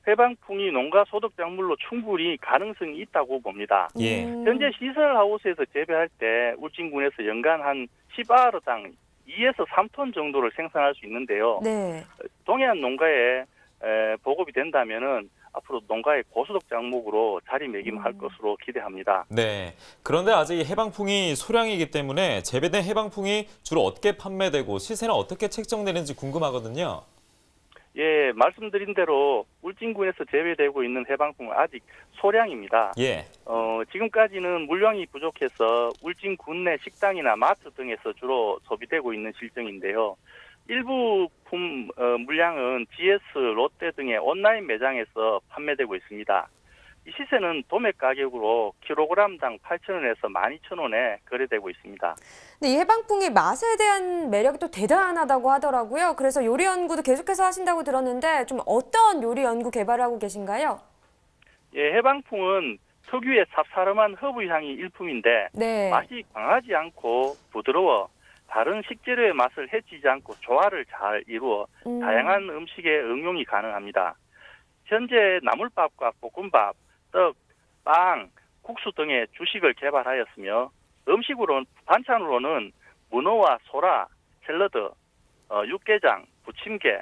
해방풍이 농가소득 작물로 충분히 가능성이 있다고 봅니다. 예. 현재 시설하우스에서 재배할 때 울진군에서 연간 한 10아르당 2에서 3톤 정도를 생산할 수 있는데요. 네. 동해안 농가에 보급이 된다면은 앞으로 농가의 고소득 작목으로 자리매김할 것으로 기대합니다. 네. 그런데 아직 해방풍이 소량이기 때문에 재배된 해방풍이 주로 어떻게 판매되고 시세는 어떻게 책정되는지 궁금하거든요. 예, 말씀드린 대로 울진군에서 재배되고 있는 해방풍은 아직 소량입니다. 예. 지금까지는 물량이 부족해서 울진군 내 식당이나 마트 등에서 주로 소비되고 있는 실정인데요. 일부 물량은 GS, 롯데 등의 온라인 매장에서 판매되고 있습니다. 이 시세는 도매 가격으로 킬로그램당 8,000원에서 12,000원에 거래되고 있습니다. 근데 이 해방풍이 맛에 대한 매력이 또 대단하다고 하더라고요. 그래서 요리 연구도 계속해서 하신다고 들었는데 좀 어떤 요리 연구 개발을 하고 계신가요? 예, 해방풍은 특유의 쌉싸름한 허브 향이 일품인데 네. 맛이 강하지 않고 부드러워 다른 식재료의 맛을 해치지 않고 조화를 잘 이루어 다양한 음식에 응용이 가능합니다. 현재 나물밥과 볶음밥, 떡, 빵, 국수 등의 주식을 개발하였으며 음식으로 반찬으로는 문어와 소라, 샐러드, 육개장, 부침개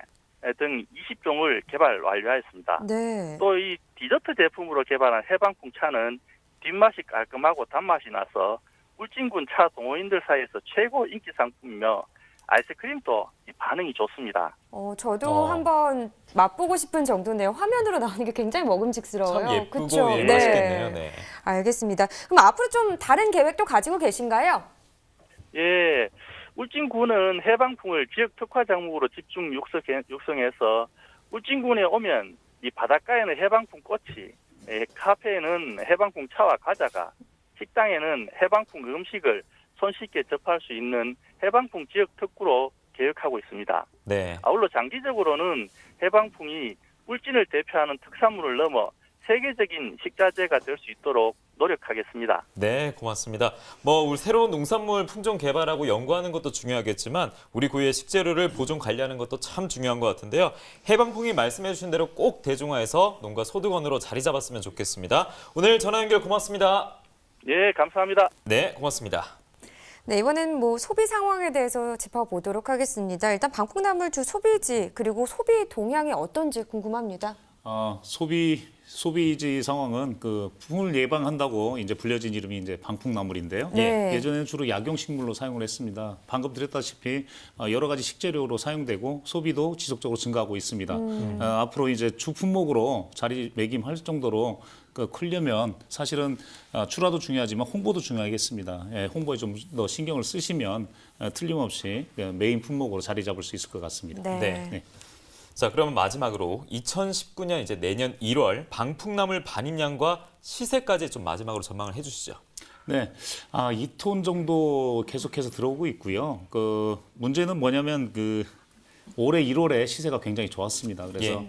등 20종을 개발 완료하였습니다. 네. 또 이 디저트 제품으로 개발한 해방풍 차는 뒷맛이 깔끔하고 단맛이 나서 울진군 차 동호인들 사이에서 최고 인기 상품이며 아이스크림도 반응이 좋습니다. 저도 한번 맛보고 싶은 정도네요. 화면으로 나오는 게 굉장히 먹음직스러워요. 참 예쁘고 그쵸? 예, 맛있겠네요. 네. 알겠습니다. 그럼 앞으로 좀 다른 계획도 가지고 계신가요? 예, 울진군은 해방풍을 지역 특화 작목으로 집중 육성해서 울진군에 오면 이 바닷가에는 해방풍 꽃이, 카페에는 해방풍 차와 과자가, 식당에는 해방풍 음식을 손쉽게 접할 수 있는 해방풍 지역 특구로 계획하고 있습니다. 네. 아울러 장기적으로는 해방풍이 울진을 대표하는 특산물을 넘어 세계적인 식자재가 될 수 있도록 노력하겠습니다. 네, 고맙습니다. 우리 새로운 농산물 품종 개발하고 연구하는 것도 중요하겠지만 우리 고유의 식재료를 보존 관리하는 것도 참 중요한 것 같은데요. 해방풍이 말씀해 주신 대로 꼭 대중화해서 농가 소득원으로 자리 잡았으면 좋겠습니다. 오늘 전화 연결 고맙습니다. 예, 감사합니다. 네, 고맙습니다. 네, 이번엔 소비 상황에 대해서 짚어보도록 하겠습니다. 일단 방풍나물 주 소비지 그리고 소비 동향이 어떤지 궁금합니다. 소비지 상황은 풍을 예방한다고 이제 불려진 이름이 이제 방풍나물인데요. 네. 예전에는 주로 약용식물로 사용을 했습니다. 방금 드렸다시피 여러 가지 식재료로 사용되고 소비도 지속적으로 증가하고 있습니다. 앞으로 이제 주 품목으로 자리매김할 정도로 크려면 사실은 출하도 중요하지만 홍보도 중요하겠습니다. 홍보에 좀 더 신경을 쓰시면 틀림없이 메인 품목으로 자리 잡을 수 있을 것 같습니다. 네. 자, 그러면 마지막으로 2019년 이제 내년 1월 방풍나물 반입량과 시세까지 좀 마지막으로 전망을 해주시죠. 네, 2톤 정도 계속해서 들어오고 있고요. 문제는 뭐냐면 올해 1월에 시세가 굉장히 좋았습니다. 그래서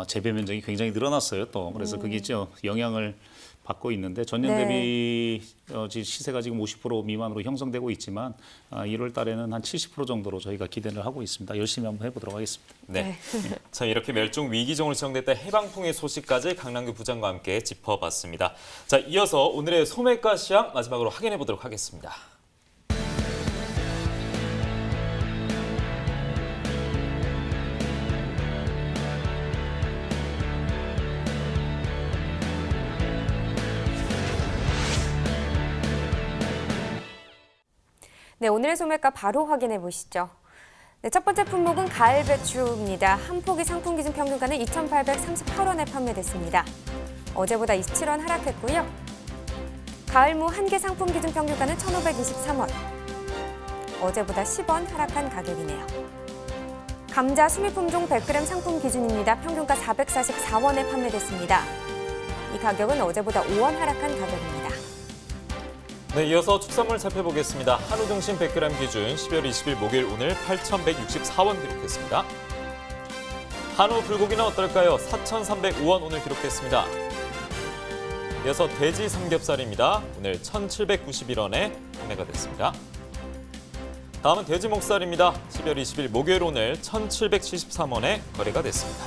재배 면적이 굉장히 늘어났어요. 또 그래서 그게 영향을 받고 있는데 전년 대비 시세가 지금 50% 미만으로 형성되고 있지만 1월 달에는 한 70% 정도로 저희가 기대를 하고 있습니다. 열심히 한번 해보도록 하겠습니다. 네. 자, 이렇게 멸종 위기종으로 지정됐다 해방풍의 소식까지 강남규 부장과 함께 짚어봤습니다. 자, 이어서 오늘의 소매가 시황 마지막으로 확인해 보도록 하겠습니다. 네, 오늘의 소매가 바로 확인해 보시죠. 네, 첫 번째 품목은 가을 배추입니다. 한 포기 상품 기준 평균가는 2,838원에 판매됐습니다. 어제보다 27원 하락했고요. 가을무 한 개 상품 기준 평균가는 1,523원. 어제보다 10원 하락한 가격이네요. 감자 수미품종 100g 상품 기준입니다. 평균가 444원에 판매됐습니다. 이 가격은 어제보다 5원 하락한 가격입니다. 네, 이어서 축산물 살펴보겠습니다. 한우 등심 100g 기준 12월 20일 목요일 오늘 8,164원 기록했습니다. 한우 불고기는 어떨까요? 4,305원 오늘 기록했습니다. 이어서 돼지 삼겹살입니다. 오늘 1,791원에 판매가 됐습니다. 다음은 돼지 목살입니다. 12월 20일 목요일 오늘 1,773원에 거래가 됐습니다.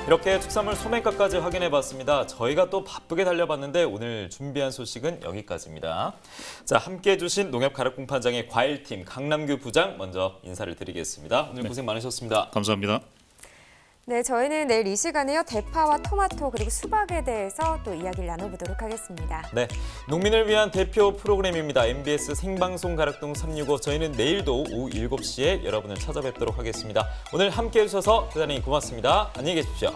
이렇게 특산물 소매가까지 확인해봤습니다. 저희가 또 바쁘게 달려봤는데 오늘 준비한 소식은 여기까지입니다. 자, 함께해 주신 농협 가락공판장의 과일팀 강남규 부장 먼저 인사를 드리겠습니다. 오늘 고생 많으셨습니다. 감사합니다. 네, 저희는 내일 이 시간에요. 대파와 토마토 그리고 수박에 대해서 또 이야기를 나눠보도록 하겠습니다. 네, 농민을 위한 대표 프로그램입니다. MBS 생방송 가락동 365. 저희는 내일도 오후 7시에 여러분을 찾아뵙도록 하겠습니다. 오늘 함께해 주셔서 대단히 고맙습니다. 안녕히 계십시오.